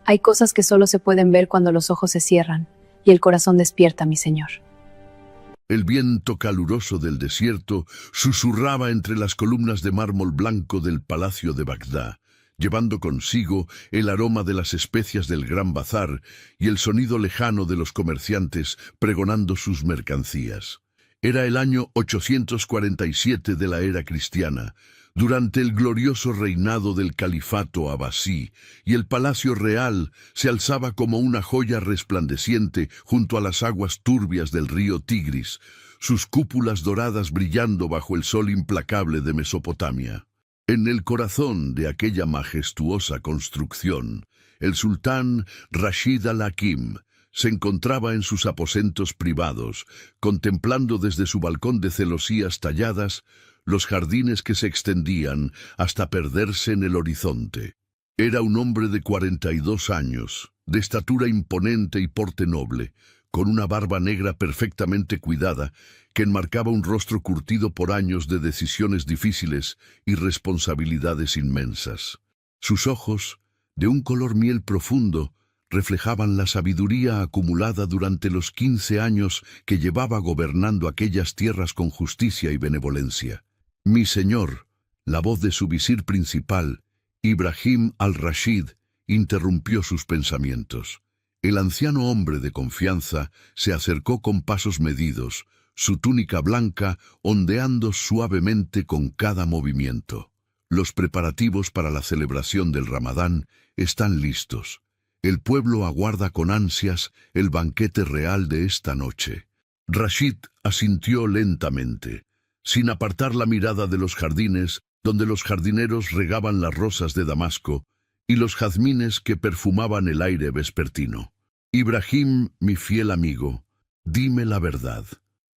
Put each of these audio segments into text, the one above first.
Hay cosas que solo se pueden ver cuando los ojos se cierran y el corazón despierta, mi señor. El viento caluroso del desierto susurraba entre las columnas de mármol blanco del palacio de Bagdad, llevando consigo el aroma de las especias del gran bazar y el sonido lejano de los comerciantes pregonando sus mercancías. Era el año 847 de la era cristiana, durante el glorioso reinado del califato abasí, y el palacio real se alzaba como una joya resplandeciente junto a las aguas turbias del río Tigris, sus cúpulas doradas brillando bajo el sol implacable de Mesopotamia. En el corazón de aquella majestuosa construcción, el sultán Rashid al-Hakim se encontraba en sus aposentos privados, contemplando desde su balcón de celosías talladas los jardines que se extendían hasta perderse en el horizonte. Era un hombre de 42 años, de estatura imponente y porte noble, con una barba negra perfectamente cuidada, que enmarcaba un rostro curtido por años de decisiones difíciles y responsabilidades inmensas. Sus ojos, de un color miel profundo, reflejaban la sabiduría acumulada durante los 15 años que llevaba gobernando aquellas tierras con justicia y benevolencia. «Mi señor», la voz de su visir principal, Ibrahim al-Rashid, interrumpió sus pensamientos. El anciano hombre de confianza se acercó con pasos medidos, su túnica blanca ondeando suavemente con cada movimiento. Los preparativos para la celebración del Ramadán están listos. El pueblo aguarda con ansias el banquete real de esta noche. Rashid asintió lentamente, sin apartar la mirada de los jardines donde los jardineros regaban las rosas de Damasco y los jazmines que perfumaban el aire vespertino. «Ibrahim, mi fiel amigo, dime la verdad.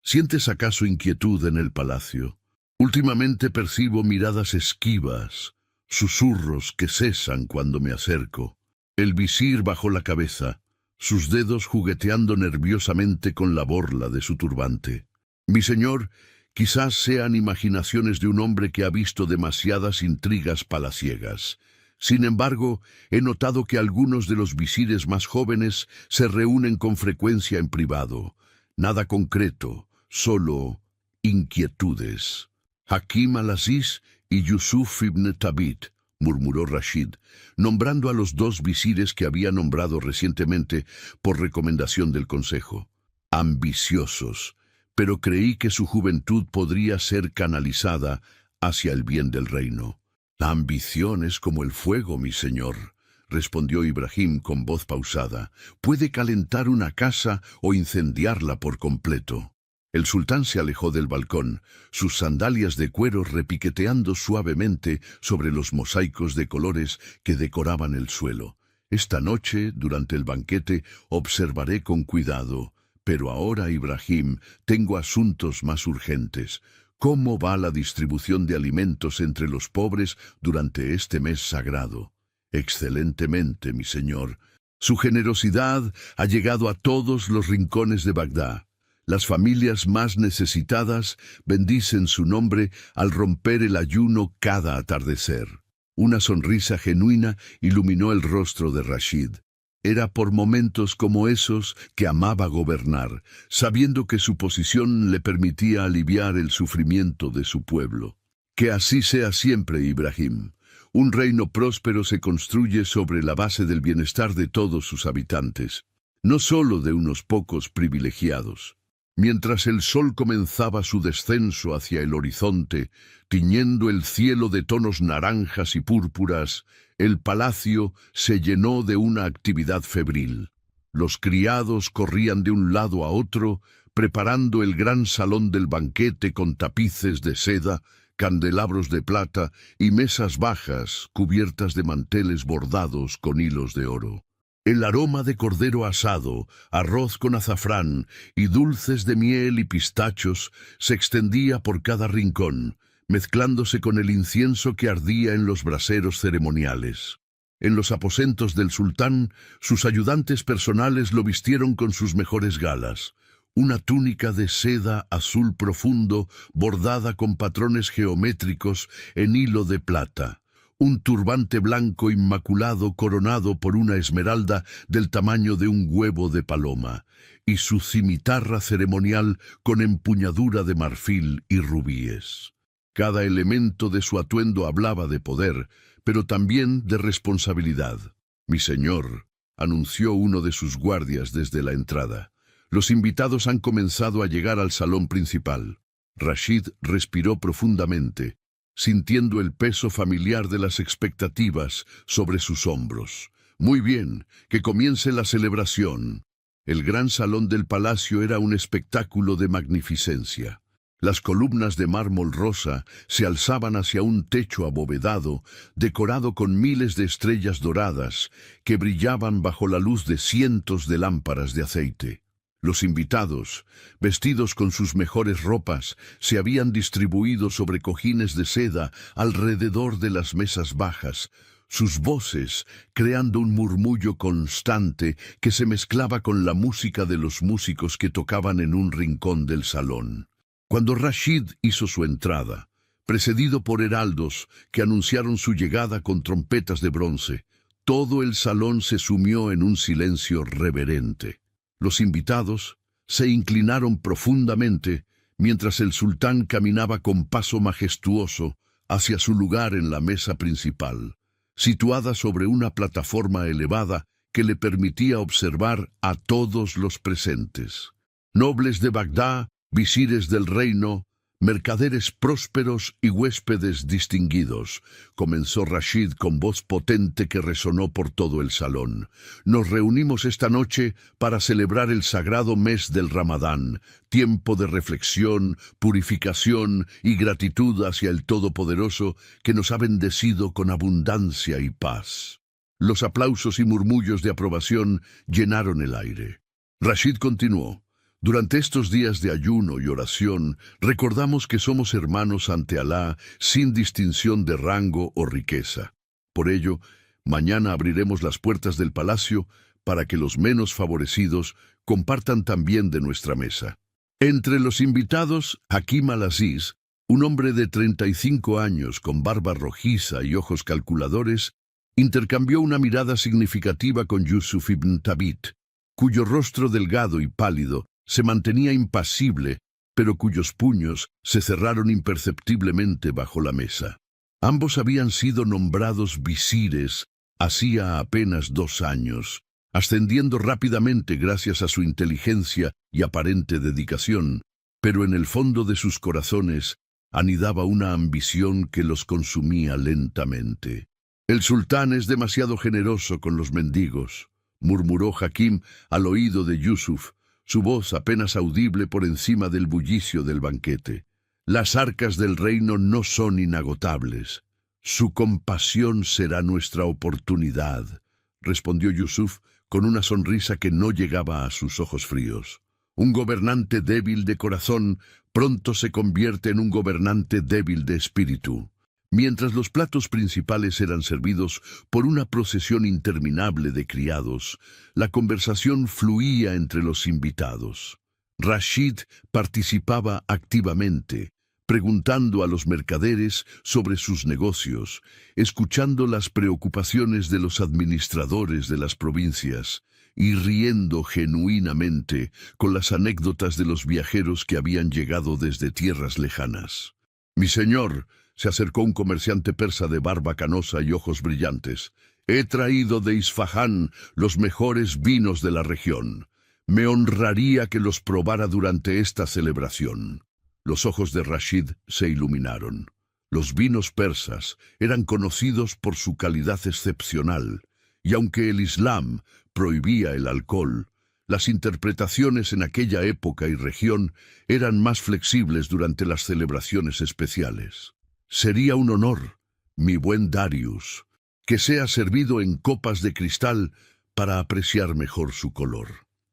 ¿Sientes acaso inquietud en el palacio? Últimamente percibo miradas esquivas, susurros que cesan cuando me acerco». El visir bajó la cabeza, sus dedos jugueteando nerviosamente con la borla de su turbante. «Mi señor, quizás sean imaginaciones de un hombre que ha visto demasiadas intrigas palaciegas. Sin embargo, he notado que algunos de los visires más jóvenes se reúnen con frecuencia en privado. Nada concreto, solo inquietudes». «Hakim al-Aziz y Yusuf ibn Tabit», murmuró Rashid, nombrando a los dos visires que había nombrado recientemente por recomendación del consejo. «Ambiciosos, pero creí que su juventud podría ser canalizada hacia el bien del reino». «La ambición es como el fuego, mi señor», respondió Ibrahim con voz pausada. «Puede calentar una casa o incendiarla por completo». El sultán se alejó del balcón, sus sandalias de cuero repiqueteando suavemente sobre los mosaicos de colores que decoraban el suelo. «Esta noche, durante el banquete, observaré con cuidado. Pero ahora, Ibrahim, tengo asuntos más urgentes. ¿Cómo va la distribución de alimentos entre los pobres durante este mes sagrado?» «Excelentemente, mi señor. Su generosidad ha llegado a todos los rincones de Bagdad. Las familias más necesitadas bendicen su nombre al romper el ayuno cada atardecer». Una sonrisa genuina iluminó el rostro de Rashid. Era por momentos como esos que amaba gobernar, sabiendo que su posición le permitía aliviar el sufrimiento de su pueblo. «Que así sea siempre, Ibrahim. Un reino próspero se construye sobre la base del bienestar de todos sus habitantes, no solo de unos pocos privilegiados». Mientras el sol comenzaba su descenso hacia el horizonte, tiñendo el cielo de tonos naranjas y púrpuras, el palacio se llenó de una actividad febril. Los criados corrían de un lado a otro, preparando el gran salón del banquete con tapices de seda, candelabros de plata y mesas bajas cubiertas de manteles bordados con hilos de oro. El aroma de cordero asado, arroz con azafrán y dulces de miel y pistachos se extendía por cada rincón, mezclándose con el incienso que ardía en los braseros ceremoniales. En los aposentos del sultán, sus ayudantes personales lo vistieron con sus mejores galas. Una túnica de seda azul profundo bordada con patrones geométricos en hilo de plata. un turbante blanco inmaculado coronado por una esmeralda del tamaño de un huevo de paloma, y su cimitarra ceremonial con empuñadura de marfil y rubíes. Cada elemento de su atuendo hablaba de poder, pero también de responsabilidad. «Mi señor», anunció uno de sus guardias desde la entrada, «los invitados han comenzado a llegar al salón principal». Rashid respiró profundamente, sintiendo el peso familiar de las expectativas sobre sus hombros. «Muy bien, que comience la celebración». El gran salón del palacio era un espectáculo de magnificencia. Las columnas de mármol rosa se alzaban hacia un techo abovedado, decorado con miles de estrellas doradas que brillaban bajo la luz de cientos de lámparas de aceite. Los invitados, vestidos con sus mejores ropas, se habían distribuido sobre cojines de seda alrededor de las mesas bajas, sus voces creando un murmullo constante que se mezclaba con la música de los músicos que tocaban en un rincón del salón. Cuando Rashid hizo su entrada, precedido por heraldos que anunciaron su llegada con trompetas de bronce, todo el salón se sumió en un silencio reverente. Los invitados se inclinaron profundamente mientras el sultán caminaba con paso majestuoso hacia su lugar en la mesa principal, situada sobre una plataforma elevada que le permitía observar a todos los presentes. Nobles de Bagdad, visires del reino, mercaderes prósperos y huéspedes distinguidos, comenzó Rashid con voz potente que resonó por todo el salón. Nos reunimos esta noche para celebrar el sagrado mes del Ramadán, tiempo de reflexión, purificación y gratitud hacia el Todopoderoso que nos ha bendecido con abundancia y paz. Los aplausos y murmullos de aprobación llenaron el aire. Rashid continuó. Durante estos días de ayuno y oración, recordamos que somos hermanos ante Alá sin distinción de rango o riqueza. Por ello, mañana abriremos las puertas del palacio para que los menos favorecidos compartan también de nuestra mesa. Entre los invitados, Hakim al-Aziz, un hombre de 35 años con barba rojiza y ojos calculadores, intercambió una mirada significativa con Yusuf ibn Thabit, cuyo rostro delgado y pálido se mantenía impasible, pero cuyos puños se cerraron imperceptiblemente bajo la mesa. Ambos habían sido nombrados visires hacía apenas 2 años, ascendiendo rápidamente gracias a su inteligencia y aparente dedicación, pero en el fondo de sus corazones anidaba una ambición que los consumía lentamente. «El sultán es demasiado generoso con los mendigos», murmuró Hakim al oído de Yusuf, su voz apenas audible por encima del bullicio del banquete. «Las arcas del reino no son inagotables. Su compasión será nuestra oportunidad», respondió Yusuf con una sonrisa que no llegaba a sus ojos fríos. «Un gobernante débil de corazón pronto se convierte en un gobernante débil de espíritu». Mientras los platos principales eran servidos por una procesión interminable de criados, la conversación fluía entre los invitados. Rashid participaba activamente, preguntando a los mercaderes sobre sus negocios, escuchando las preocupaciones de los administradores de las provincias y riendo genuinamente con las anécdotas de los viajeros que habían llegado desde tierras lejanas. «Mi señor», se acercó un comerciante persa de barba canosa y ojos brillantes, «he traído de Isfahán los mejores vinos de la región. Me honraría que los probara durante esta celebración». Los ojos de Rashid se iluminaron. Los vinos persas eran conocidos por su calidad excepcional, y aunque el Islam prohibía el alcohol, las interpretaciones en aquella época y región eran más flexibles durante las celebraciones especiales. «Sería un honor, mi buen Darius, que sea servido en copas de cristal para apreciar mejor su color».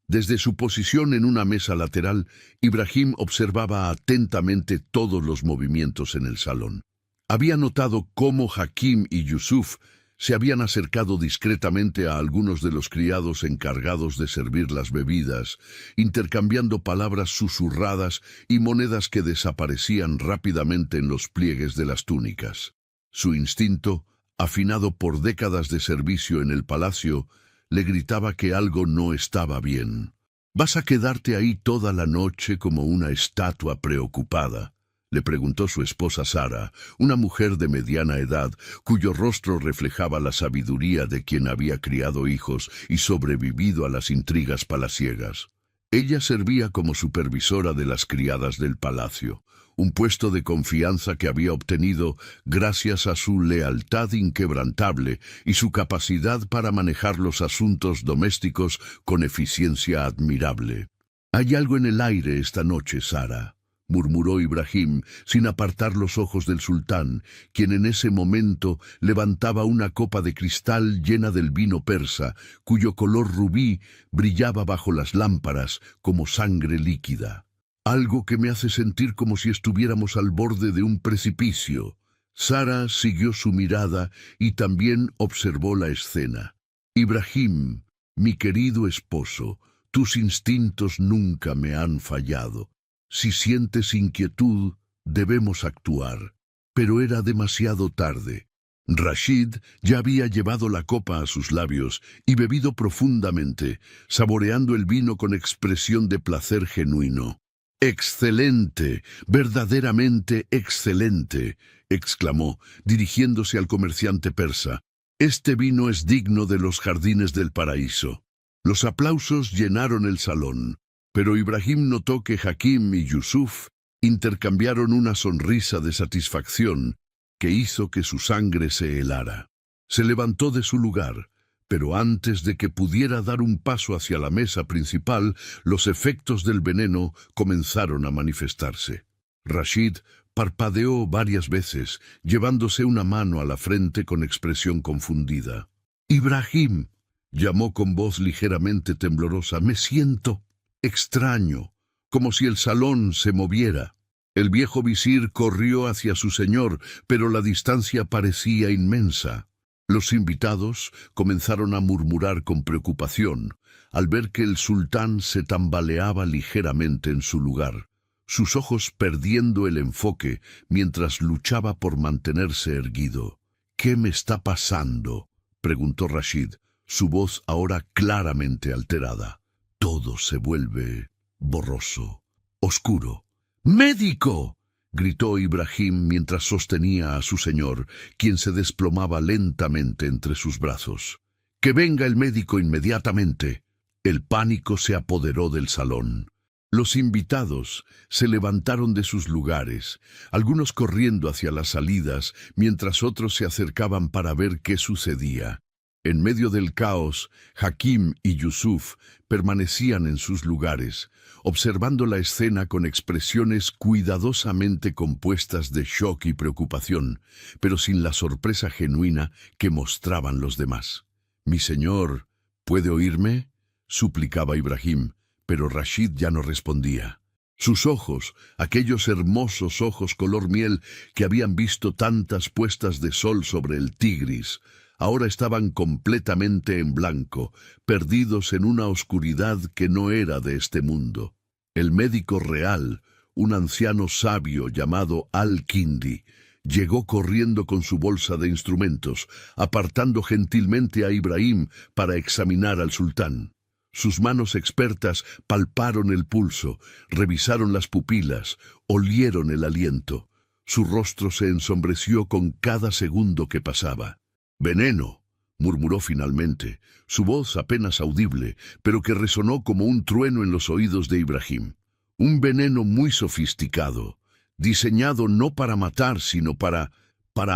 Desde su posición en una mesa lateral, Ibrahim observaba atentamente todos los movimientos en el salón. Había notado cómo Hakim y Yusuf se habían acercado discretamente a algunos de los criados encargados de servir las bebidas, intercambiando palabras susurradas y monedas que desaparecían rápidamente en los pliegues de las túnicas. Su instinto afinado por décadas de servicio en el palacio, le gritaba que algo no estaba bien. «¿Vas a quedarte ahí toda la noche como una estatua preocupada?», le preguntó su esposa Sara, una mujer de mediana edad, cuyo rostro reflejaba la sabiduría de quien había criado hijos y sobrevivido a las intrigas palaciegas. Ella servía como supervisora de las criadas del palacio, un puesto de confianza que había obtenido gracias a su lealtad inquebrantable y su capacidad para manejar los asuntos domésticos con eficiencia admirable. «Hay algo en el aire esta noche, Sara», murmuró Ibrahim, sin apartar los ojos del sultán, quien en ese momento levantaba una copa de cristal llena del vino persa, cuyo color rubí brillaba bajo las lámparas como sangre líquida. «Algo que me hace sentir como si estuviéramos al borde de un precipicio». Sara siguió su mirada y también observó la escena. «Ibrahim, mi querido esposo, tus instintos nunca me han fallado. Si sientes inquietud, debemos actuar». Pero era demasiado tarde. Rashid ya había llevado la copa a sus labios y bebido profundamente, saboreando el vino con expresión de placer genuino. «¡Excelente! ¡Verdaderamente excelente!», exclamó, dirigiéndose al comerciante persa. «Este vino es digno de los jardines del paraíso». Los aplausos llenaron el salón, pero Ibrahim notó que Hakim y Yusuf intercambiaron una sonrisa de satisfacción que hizo que su sangre se helara. Se levantó de su lugar, pero antes de que pudiera dar un paso hacia la mesa principal, los efectos del veneno comenzaron a manifestarse. Rashid parpadeó varias veces, llevándose una mano a la frente con expresión confundida. «Ibrahim», llamó con voz ligeramente temblorosa, «me siento extraño, como si el salón se moviera». El viejo visir corrió hacia su señor, pero la distancia parecía inmensa. Los invitados comenzaron a murmurar con preocupación al ver que el sultán se tambaleaba ligeramente en su lugar, sus ojos perdiendo el enfoque mientras luchaba por mantenerse erguido. «¿Qué me está pasando?», preguntó Rashid, su voz ahora claramente alterada. «Todo se vuelve borroso, oscuro». «¡Médico!», gritó Ibrahim mientras sostenía a su señor, quien se desplomaba lentamente entre sus brazos. «¡Que venga el médico inmediatamente!». El pánico se apoderó del salón. Los invitados se levantaron de sus lugares, algunos corriendo hacia las salidas, mientras otros se acercaban para ver qué sucedía. En medio del caos, Hakim y Yusuf permanecían en sus lugares, observando la escena con expresiones cuidadosamente compuestas de shock y preocupación, pero sin la sorpresa genuina que mostraban los demás. «Mi señor, ¿puede oírme?», suplicaba Ibrahim, pero Rashid ya no respondía. Sus ojos, aquellos hermosos ojos color miel que habían visto tantas puestas de sol sobre el Tigris, ahora estaban completamente en blanco, perdidos en una oscuridad que no era de este mundo. El médico real, un anciano sabio llamado Al-Kindi, llegó corriendo con su bolsa de instrumentos, apartando gentilmente a Ibrahim para examinar al sultán. Sus manos expertas palparon el pulso, revisaron las pupilas, olieron el aliento. Su rostro se ensombreció con cada segundo que pasaba. «Veneno», murmuró finalmente, su voz apenas audible, pero que resonó como un trueno en los oídos de Ibrahim. «Un veneno muy sofisticado, diseñado no para matar, sino para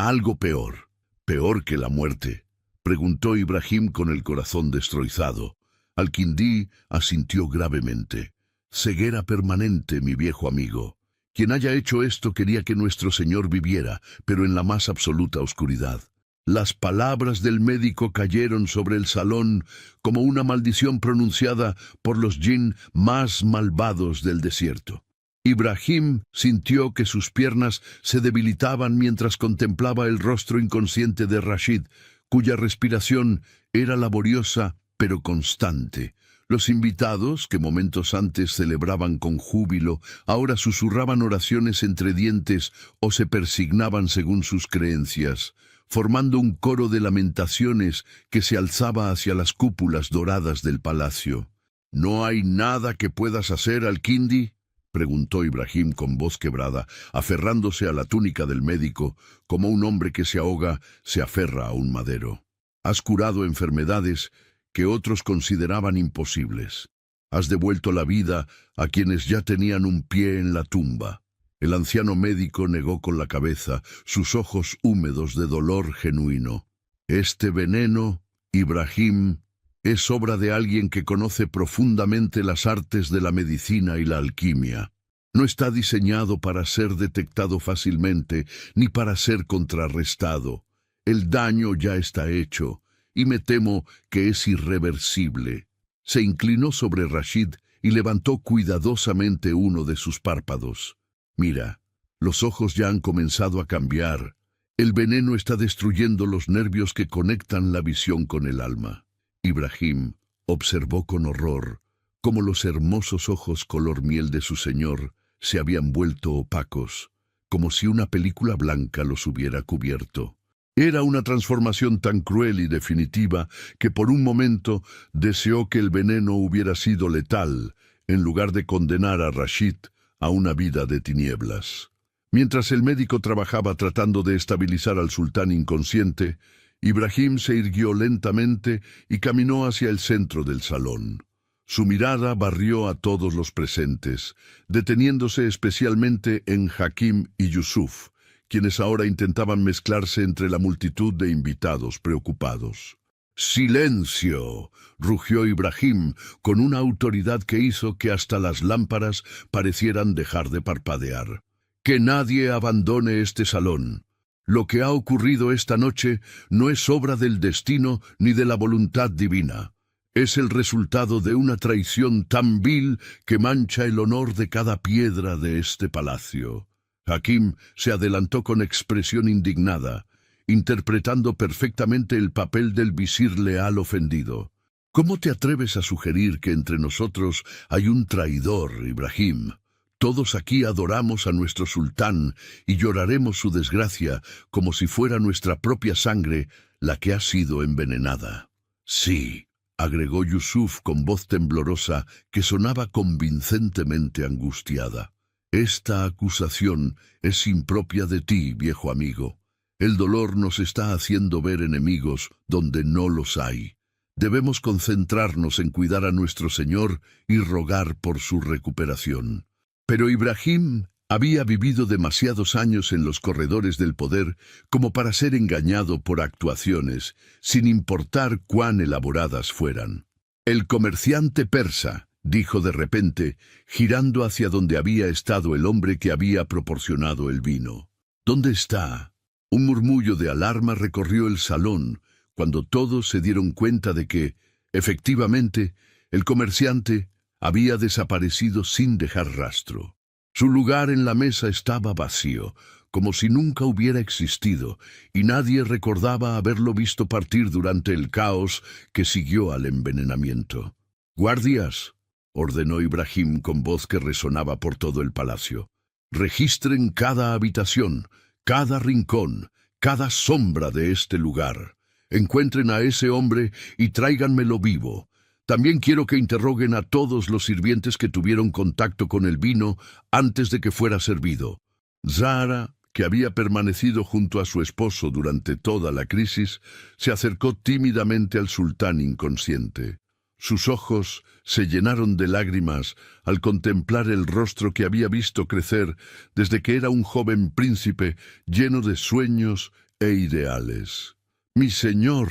algo peor». «¿Peor que la muerte?», preguntó Ibrahim con el corazón destroizado. Al-Kindi asintió gravemente. «Ceguera permanente, mi viejo amigo. Quien haya hecho esto quería que nuestro Señor viviera, pero en la más absoluta oscuridad». Las palabras del médico cayeron sobre el salón como una maldición pronunciada por los jinn más malvados del desierto. Ibrahim sintió que sus piernas se debilitaban mientras contemplaba el rostro inconsciente de Rashid, cuya respiración era laboriosa pero constante. Los invitados, que momentos antes celebraban con júbilo, ahora susurraban oraciones entre dientes o se persignaban según sus creencias. formando un coro de lamentaciones que se alzaba hacia las cúpulas doradas del palacio. «¿No hay nada que puedas hacer, Al-Kindi?», preguntó Ibrahim con voz quebrada, aferrándose a la túnica del médico, como un hombre que se ahoga se aferra a un madero. «Has curado enfermedades que otros consideraban imposibles. Has devuelto la vida a quienes ya tenían un pie en la tumba». El anciano médico negó con la cabeza, sus ojos húmedos de dolor genuino. «Este veneno, Ibrahim, es obra de alguien que conoce profundamente las artes de la medicina y la alquimia. No está diseñado para ser detectado fácilmente, ni para ser contrarrestado. El daño ya está hecho, y me temo que es irreversible». Se inclinó sobre Rashid y levantó cuidadosamente uno de sus párpados. «Mira, los ojos ya han comenzado a cambiar. El veneno está destruyendo los nervios que conectan la visión con el alma». Ibrahim observó con horror cómo los hermosos ojos color miel de su señor se habían vuelto opacos, como si una película blanca los hubiera cubierto. Era una transformación tan cruel y definitiva que por un momento deseó que el veneno hubiera sido letal, en lugar de condenar a Rashid a una vida de tinieblas. Mientras el médico trabajaba tratando de estabilizar al sultán inconsciente, Ibrahim se irguió lentamente y caminó hacia el centro del salón. Su mirada barrió a todos los presentes, deteniéndose especialmente en Hakim y Yusuf, quienes ahora intentaban mezclarse entre la multitud de invitados preocupados. «¡Silencio!», rugió Ibrahim con una autoridad que hizo que hasta las lámparas parecieran dejar de parpadear. «Que nadie abandone este salón. Lo que ha ocurrido esta noche no es obra del destino ni de la voluntad divina. Es el resultado de una traición tan vil que mancha el honor de cada piedra de este palacio». Hakim se adelantó con expresión indignada, interpretando perfectamente el papel del visir leal ofendido. «¿Cómo te atreves a sugerir que entre nosotros hay un traidor, Ibrahim? Todos aquí adoramos a nuestro sultán y lloraremos su desgracia como si fuera nuestra propia sangre la que ha sido envenenada». «Sí», agregó Yusuf con voz temblorosa que sonaba convincentemente angustiada. «Esta acusación es impropia de ti, viejo amigo. El dolor nos está haciendo ver enemigos donde no los hay. Debemos concentrarnos en cuidar a nuestro Señor y rogar por su recuperación». Pero Ibrahim había vivido demasiados años en los corredores del poder como para ser engañado por actuaciones, sin importar cuán elaboradas fueran. «El comerciante persa», dijo de repente, girando hacia donde había estado el hombre que había proporcionado el vino. «¿Dónde está?». Un murmullo de alarma recorrió el salón cuando todos se dieron cuenta de que, efectivamente, el comerciante había desaparecido sin dejar rastro. Su lugar en la mesa estaba vacío, como si nunca hubiera existido, y nadie recordaba haberlo visto partir durante el caos que siguió al envenenamiento. «Guardias», ordenó Ibrahim con voz que resonaba por todo el palacio, «registren cada habitación, cada rincón, cada sombra de este lugar. Encuentren a ese hombre y tráiganmelo vivo. También quiero que interroguen a todos los sirvientes que tuvieron contacto con el vino antes de que fuera servido». Zahra, que había permanecido junto a su esposo durante toda la crisis, se acercó tímidamente al sultán inconsciente. Sus ojos se llenaron de lágrimas al contemplar el rostro que había visto crecer desde que era un joven príncipe lleno de sueños e ideales. «Mi señor»,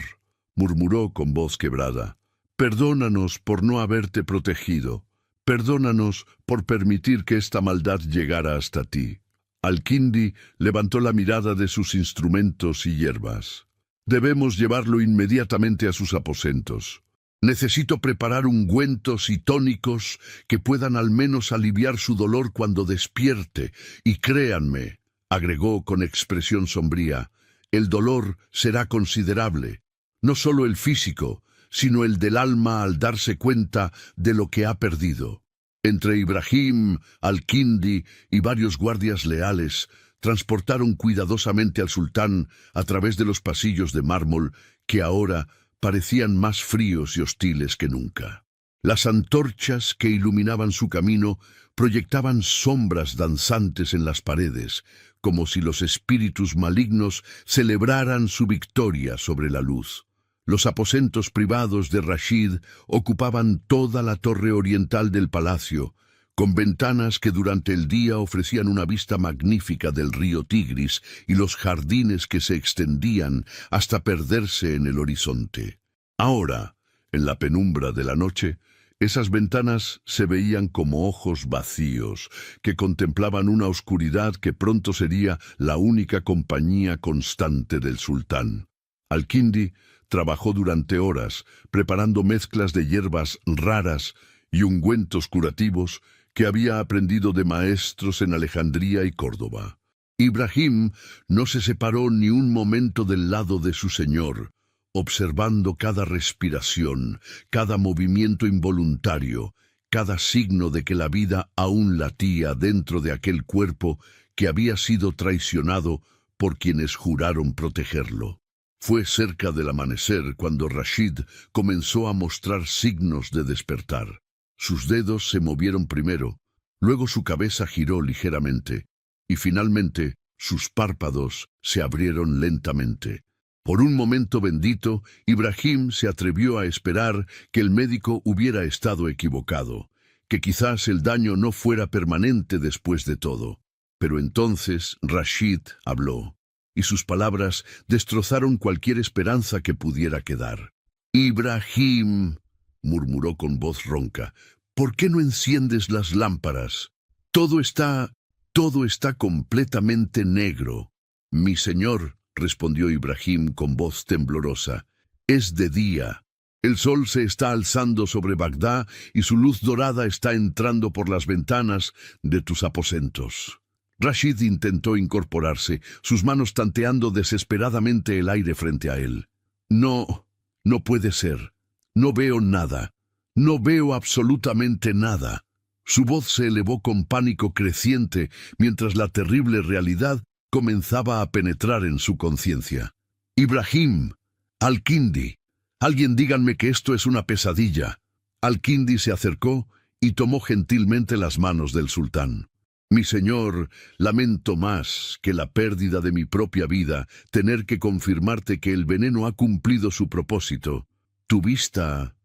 murmuró con voz quebrada, «perdónanos por no haberte protegido. Perdónanos por permitir que esta maldad llegara hasta ti». Al-Kindi levantó la mirada de sus instrumentos y hierbas. «Debemos llevarlo inmediatamente a sus aposentos. Necesito preparar ungüentos y tónicos que puedan al menos aliviar su dolor cuando despierte, y créanme», agregó con expresión sombría, «el dolor será considerable, no solo el físico, sino el del alma al darse cuenta de lo que ha perdido». Entre Ibrahim, Al-Kindi y varios guardias leales, transportaron cuidadosamente al sultán a través de los pasillos de mármol que ahora parecían más fríos y hostiles que nunca. Las antorchas que iluminaban su camino proyectaban sombras danzantes en las paredes, como si los espíritus malignos celebraran su victoria sobre la luz. Los aposentos privados de Rashid ocupaban toda la torre oriental del palacio, con ventanas que durante el día ofrecían una vista magnífica del río Tigris y los jardines que se extendían hasta perderse en el horizonte. Ahora, en la penumbra de la noche, esas ventanas se veían como ojos vacíos que contemplaban una oscuridad que pronto sería la única compañía constante del sultán. Al-Kindi trabajó durante horas preparando mezclas de hierbas raras y ungüentos curativos que había aprendido de maestros en Alejandría y Córdoba. Ibrahim no se separó ni un momento del lado de su señor, observando cada respiración, cada movimiento involuntario, cada signo de que la vida aún latía dentro de aquel cuerpo que había sido traicionado por quienes juraron protegerlo. Fue cerca del amanecer cuando Rashid comenzó a mostrar signos de despertar. Sus dedos se movieron primero, luego su cabeza giró ligeramente, y finalmente sus párpados se abrieron lentamente. Por un momento bendito, Ibrahim se atrevió a esperar que el médico hubiera estado equivocado, que quizás el daño no fuera permanente después de todo. Pero entonces Rashid habló, y sus palabras destrozaron cualquier esperanza que pudiera quedar. «Ibrahim», murmuró con voz ronca, «¿por qué no enciendes las lámparas? Todo está completamente negro». «Mi señor», respondió Ibrahim con voz temblorosa, «es de día. El sol se está alzando sobre Bagdad y su luz dorada está entrando por las ventanas de tus aposentos». Rashid intentó incorporarse, sus manos tanteando desesperadamente el aire frente a él. «No puede ser. No veo nada. No veo absolutamente nada». Su voz se elevó con pánico creciente mientras la terrible realidad comenzaba a penetrar en su conciencia. «Ibrahim, Al-Kindi, alguien díganme que esto es una pesadilla». Al-Kindi se acercó y tomó gentilmente las manos del sultán. «Mi señor, lamento más que la pérdida de mi propia vida tener que confirmarte que el veneno ha cumplido su propósito. Tu vista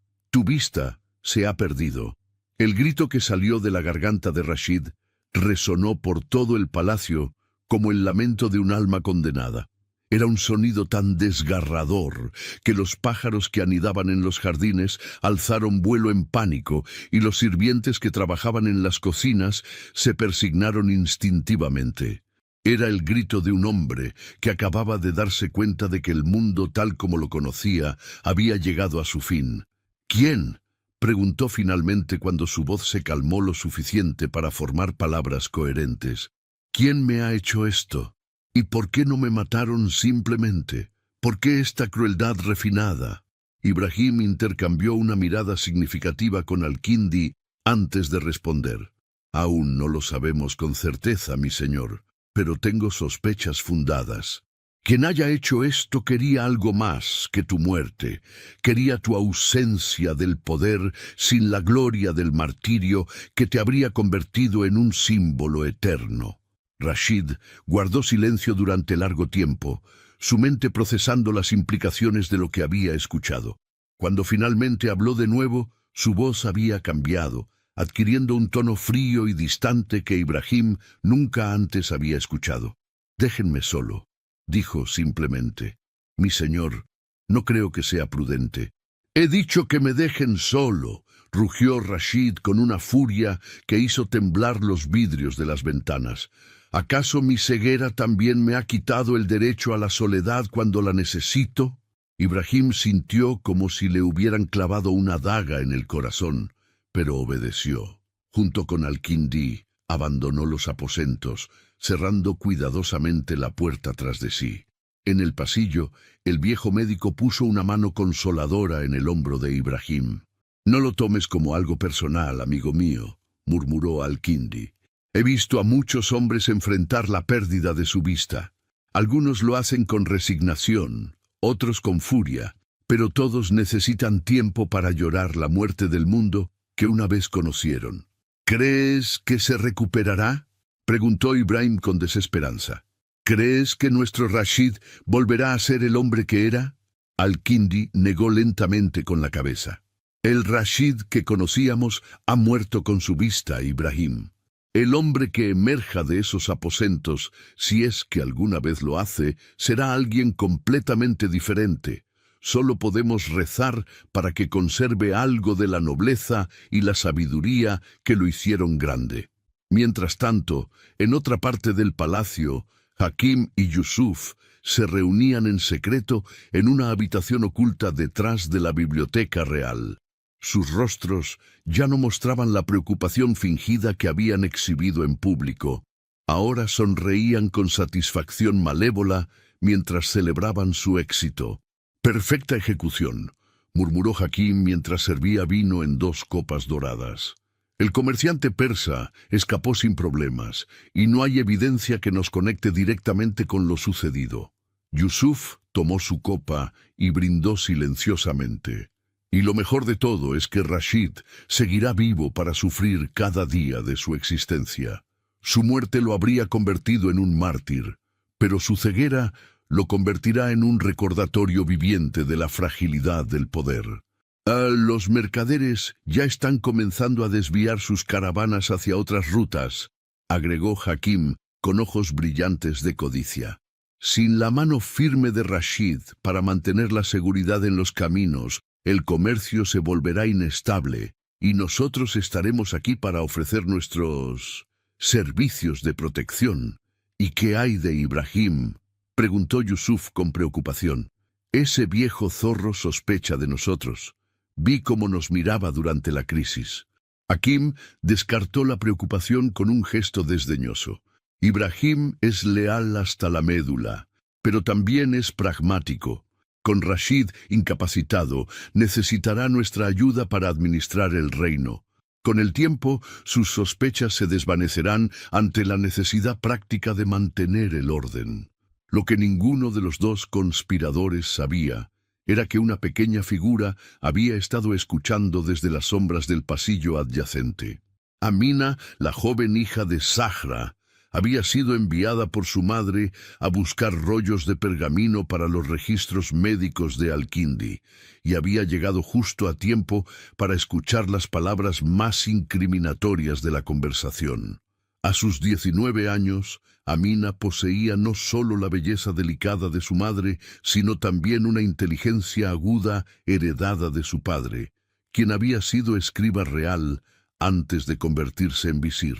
se ha perdido». El grito que salió de la garganta de Rashid resonó por todo el palacio como el lamento de un alma condenada. Era un sonido tan desgarrador que los pájaros que anidaban en los jardines alzaron vuelo en pánico y los sirvientes que trabajaban en las cocinas se persignaron instintivamente. Era el grito de un hombre que acababa de darse cuenta de que el mundo tal como lo conocía había llegado a su fin. «¿Quién?», preguntó finalmente cuando su voz se calmó lo suficiente para formar palabras coherentes. «¿Quién me ha hecho esto? ¿Y por qué no me mataron simplemente? ¿Por qué esta crueldad refinada?» Ibrahim intercambió una mirada significativa con Al-Kindi antes de responder. «Aún no lo sabemos con certeza, mi señor, pero tengo sospechas fundadas. Quien haya hecho esto quería algo más que tu muerte, quería tu ausencia del poder sin la gloria del martirio que te habría convertido en un símbolo eterno». Rashid guardó silencio durante largo tiempo, su mente procesando las implicaciones de lo que había escuchado. Cuando finalmente habló de nuevo, su voz había cambiado, adquiriendo un tono frío y distante que Ibrahim nunca antes había escuchado. «Déjenme solo», dijo simplemente. «Mi señor, no creo que sea prudente». «He dicho que me dejen solo», rugió Rashid con una furia que hizo temblar los vidrios de las ventanas. «¿Acaso mi ceguera también me ha quitado el derecho a la soledad cuando la necesito?» Ibrahim sintió como si le hubieran clavado una daga en el corazón, pero obedeció. Junto con Al-Kindi, abandonó los aposentos, cerrando cuidadosamente la puerta tras de sí. En el pasillo, el viejo médico puso una mano consoladora en el hombro de Ibrahim. «No lo tomes como algo personal, amigo mío», murmuró Al-Kindi. He visto a muchos hombres enfrentar la pérdida de su vista. Algunos lo hacen con resignación, otros con furia, pero todos necesitan tiempo para llorar la muerte del mundo que una vez conocieron. ¿Crees que se recuperará?, preguntó Ibrahim con desesperanza. ¿Crees que nuestro Rashid volverá a ser el hombre que era? Al-Kindi negó lentamente con la cabeza. El Rashid que conocíamos ha muerto con su vista, Ibrahim. El hombre que emerja de esos aposentos, si es que alguna vez lo hace, será alguien completamente diferente. Solo podemos rezar para que conserve algo de la nobleza y la sabiduría que lo hicieron grande. Mientras tanto, en otra parte del palacio, Hakim y Yusuf se reunían en secreto en una habitación oculta detrás de la biblioteca real. Sus rostros ya no mostraban la preocupación fingida que habían exhibido en público. Ahora sonreían con satisfacción malévola mientras celebraban su éxito. «Perfecta ejecución», murmuró Hakim mientras servía vino en 2 copas doradas. El comerciante persa escapó sin problemas, y no hay evidencia que nos conecte directamente con lo sucedido. Yusuf tomó su copa y brindó silenciosamente. Y lo mejor de todo es que Rashid seguirá vivo para sufrir cada día de su existencia. Su muerte lo habría convertido en un mártir, pero su ceguera lo convertirá en un recordatorio viviente de la fragilidad del poder. Los mercaderes ya están comenzando a desviar sus caravanas hacia otras rutas, agregó Hakim con ojos brillantes de codicia. Sin la mano firme de Rashid para mantener la seguridad en los caminos, el comercio se volverá inestable y nosotros estaremos aquí para ofrecer nuestros servicios de protección. ¿Y qué hay de Ibrahim?, preguntó Yusuf con preocupación. Ese viejo zorro sospecha de nosotros. Vi cómo nos miraba durante la crisis. Hakim descartó la preocupación con un gesto desdeñoso. Ibrahim es leal hasta la médula, pero también es pragmático. Con Rashid incapacitado, necesitará nuestra ayuda para administrar el reino. Con el tiempo, sus sospechas se desvanecerán ante la necesidad práctica de mantener el orden. Lo que ninguno de los 2 conspiradores sabía era que una pequeña figura había estado escuchando desde las sombras del pasillo adyacente. Amina, la joven hija de Zahra, había sido enviada por su madre a buscar rollos de pergamino para los registros médicos de Al-Kindi, y había llegado justo a tiempo para escuchar las palabras más incriminatorias de la conversación. A sus 19 años, Amina poseía no solo la belleza delicada de su madre, sino también una inteligencia aguda heredada de su padre, quien había sido escriba real antes de convertirse en visir.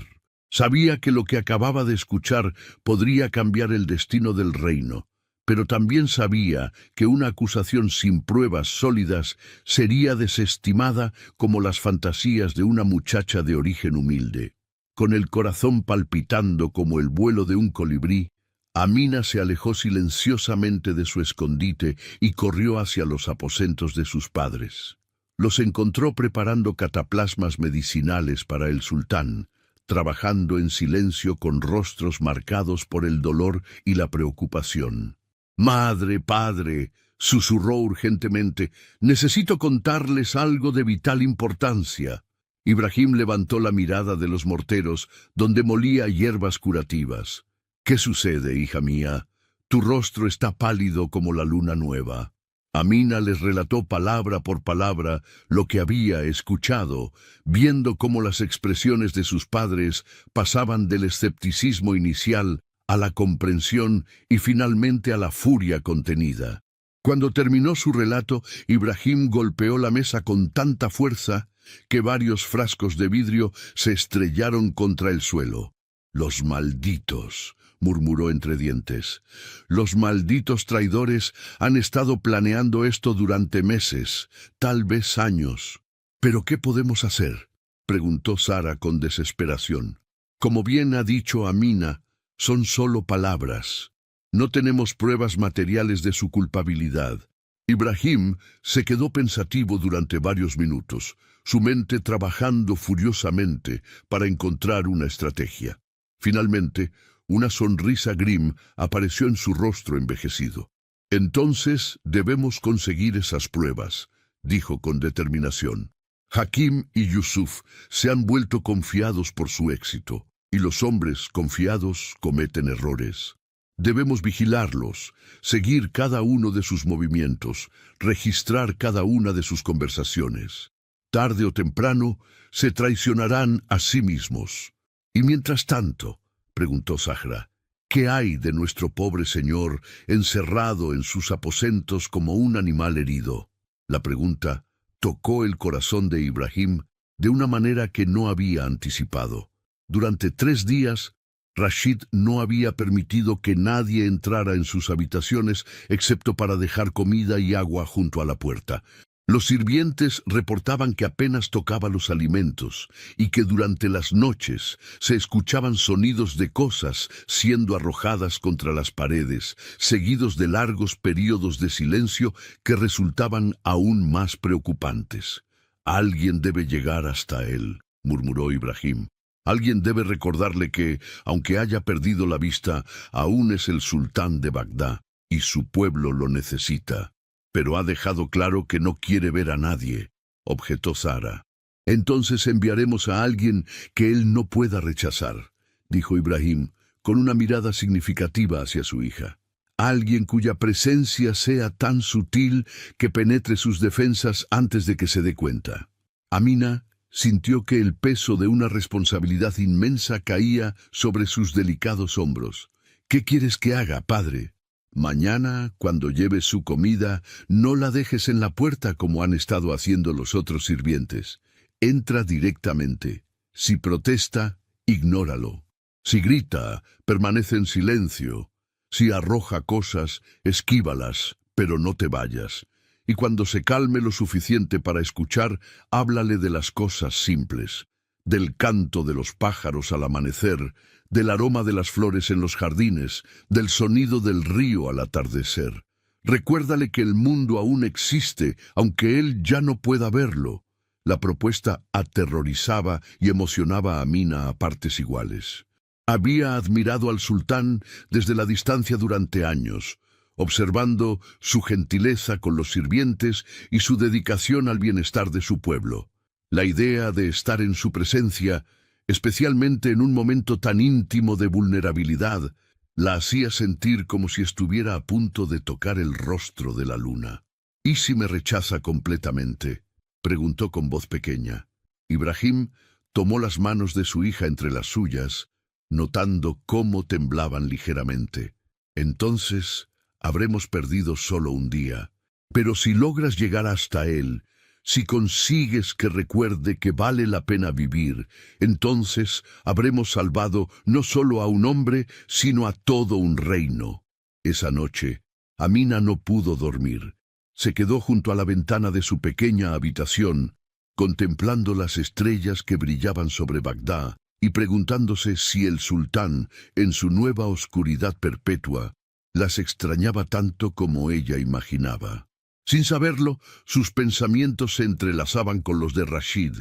Sabía que lo que acababa de escuchar podría cambiar el destino del reino, pero también sabía que una acusación sin pruebas sólidas sería desestimada como las fantasías de una muchacha de origen humilde. Con el corazón palpitando como el vuelo de un colibrí, Amina se alejó silenciosamente de su escondite y corrió hacia los aposentos de sus padres. Los encontró preparando cataplasmas medicinales para el sultán, trabajando en silencio con rostros marcados por el dolor y la preocupación. «Madre, padre», susurró urgentemente, «necesito contarles algo de vital importancia». Ibrahim levantó la mirada de los morteros, donde molía hierbas curativas. «¿Qué sucede, hija mía? Tu rostro está pálido como la luna nueva». Amina les relató palabra por palabra lo que había escuchado, viendo cómo las expresiones de sus padres pasaban del escepticismo inicial a la comprensión y finalmente a la furia contenida. Cuando terminó su relato, Ibrahim golpeó la mesa con tanta fuerza que varios frascos de vidrio se estrellaron contra el suelo. «Los malditos», murmuró entre dientes. «Los malditos traidores han estado planeando esto durante meses, tal vez años». «¿Pero qué podemos hacer?», preguntó Sara con desesperación. «Como bien ha dicho Amina, son solo palabras. No tenemos pruebas materiales de su culpabilidad». Ibrahim se quedó pensativo durante varios minutos, su mente trabajando furiosamente para encontrar una estrategia. Finalmente, una sonrisa grim apareció en su rostro envejecido. «Entonces debemos conseguir esas pruebas», dijo con determinación. Hakim y Yusuf se han vuelto confiados por su éxito, y los hombres confiados cometen errores. Debemos vigilarlos, seguir cada uno de sus movimientos, registrar cada una de sus conversaciones. Tarde o temprano se traicionarán a sí mismos. Y mientras tanto, preguntó Zahra, ¿qué hay de nuestro pobre señor encerrado en sus aposentos como un animal herido? La pregunta tocó el corazón de Ibrahim de una manera que no había anticipado. Durante 3 días, Rashid no había permitido que nadie entrara en sus habitaciones excepto para dejar comida y agua junto a la puerta. Los sirvientes reportaban que apenas tocaba los alimentos y que durante las noches se escuchaban sonidos de cosas siendo arrojadas contra las paredes, seguidos de largos períodos de silencio que resultaban aún más preocupantes. «Alguien debe llegar hasta él», murmuró Ibrahim. «Alguien debe recordarle que, aunque haya perdido la vista, aún es el sultán de Bagdad y su pueblo lo necesita». «Pero ha dejado claro que no quiere ver a nadie», objetó Zahra. «Entonces enviaremos a alguien que él no pueda rechazar», dijo Ibrahim, con una mirada significativa hacia su hija. «Alguien cuya presencia sea tan sutil que penetre sus defensas antes de que se dé cuenta». Amina sintió que el peso de una responsabilidad inmensa caía sobre sus delicados hombros. «¿Qué quieres que haga, padre?» «Mañana, cuando lleves su comida, no la dejes en la puerta como han estado haciendo los otros sirvientes. Entra directamente. Si protesta, ignóralo. Si grita, permanece en silencio. Si arroja cosas, esquívalas, pero no te vayas. Y cuando se calme lo suficiente para escuchar, háblale de las cosas simples, del canto de los pájaros al amanecer, del aroma de las flores en los jardines, del sonido del río al atardecer. Recuérdale que el mundo aún existe, aunque él ya no pueda verlo». La propuesta aterrorizaba y emocionaba a Amina a partes iguales. Había admirado al sultán desde la distancia durante años, observando su gentileza con los sirvientes y su dedicación al bienestar de su pueblo. La idea de estar en su presencia, especialmente en un momento tan íntimo de vulnerabilidad, la hacía sentir como si estuviera a punto de tocar el rostro de la luna. «¿Y si me rechaza completamente?», preguntó con voz pequeña. Ibrahim tomó las manos de su hija entre las suyas, notando cómo temblaban ligeramente. «Entonces habremos perdido solo un día. Pero si logras llegar hasta él, si consigues que recuerde que vale la pena vivir, entonces habremos salvado no solo a un hombre, sino a todo un reino». Esa noche, Amina no pudo dormir. Se quedó junto a la ventana de su pequeña habitación, contemplando las estrellas que brillaban sobre Bagdad y preguntándose si el sultán, en su nueva oscuridad perpetua, las extrañaba tanto como ella imaginaba. Sin saberlo, sus pensamientos se entrelazaban con los de Rashid,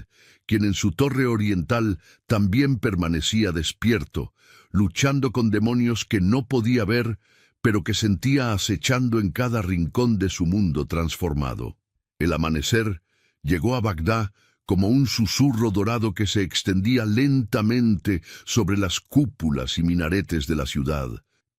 quien en su torre oriental también permanecía despierto, luchando con demonios que no podía ver, pero que sentía acechando en cada rincón de su mundo transformado. El amanecer llegó a Bagdad como un susurro dorado que se extendía lentamente sobre las cúpulas y minaretes de la ciudad,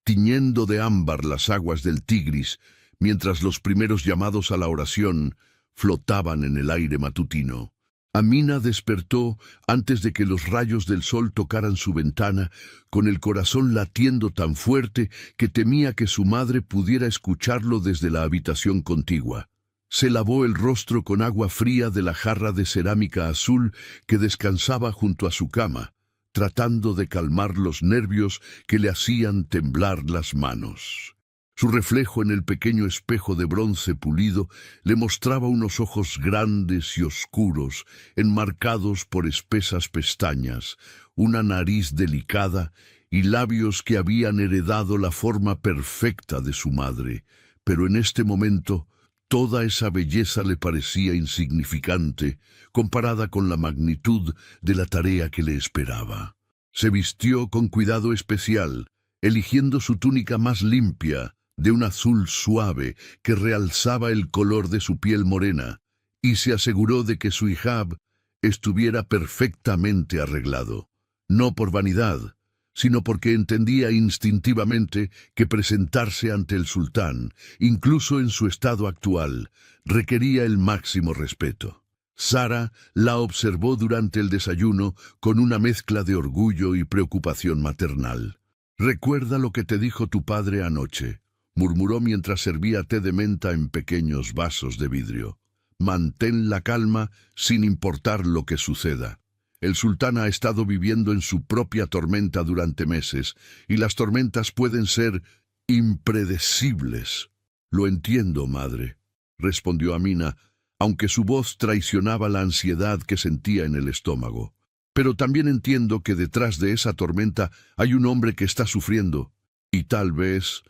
tiñendo de ámbar las aguas del Tigris, mientras los primeros llamados a la oración flotaban en el aire matutino. Amina despertó antes de que los rayos del sol tocaran su ventana, con el corazón latiendo tan fuerte que temía que su madre pudiera escucharlo desde la habitación contigua. Se lavó el rostro con agua fría de la jarra de cerámica azul que descansaba junto a su cama, tratando de calmar los nervios que le hacían temblar las manos. Su reflejo en el pequeño espejo de bronce pulido le mostraba unos ojos grandes y oscuros, enmarcados por espesas pestañas, una nariz delicada y labios que habían heredado la forma perfecta de su madre. Pero en este momento, toda esa belleza le parecía insignificante comparada con la magnitud de la tarea que le esperaba. Se vistió con cuidado especial, eligiendo su túnica más limpia, de un azul suave que realzaba el color de su piel morena, y se aseguró de que su hijab estuviera perfectamente arreglado, no por vanidad, sino porque entendía instintivamente que presentarse ante el sultán, incluso en su estado actual, requería el máximo respeto. Sara la observó durante el desayuno con una mezcla de orgullo y preocupación maternal. «Recuerda lo que te dijo tu padre anoche», murmuró mientras servía té de menta en pequeños vasos de vidrio. «Mantén la calma sin importar lo que suceda. El sultán ha estado viviendo en su propia tormenta durante meses, y las tormentas pueden ser impredecibles». «Lo entiendo, madre», respondió Amina, aunque su voz traicionaba la ansiedad que sentía en el estómago. «Pero también entiendo que detrás de esa tormenta hay un hombre que está sufriendo, y tal vez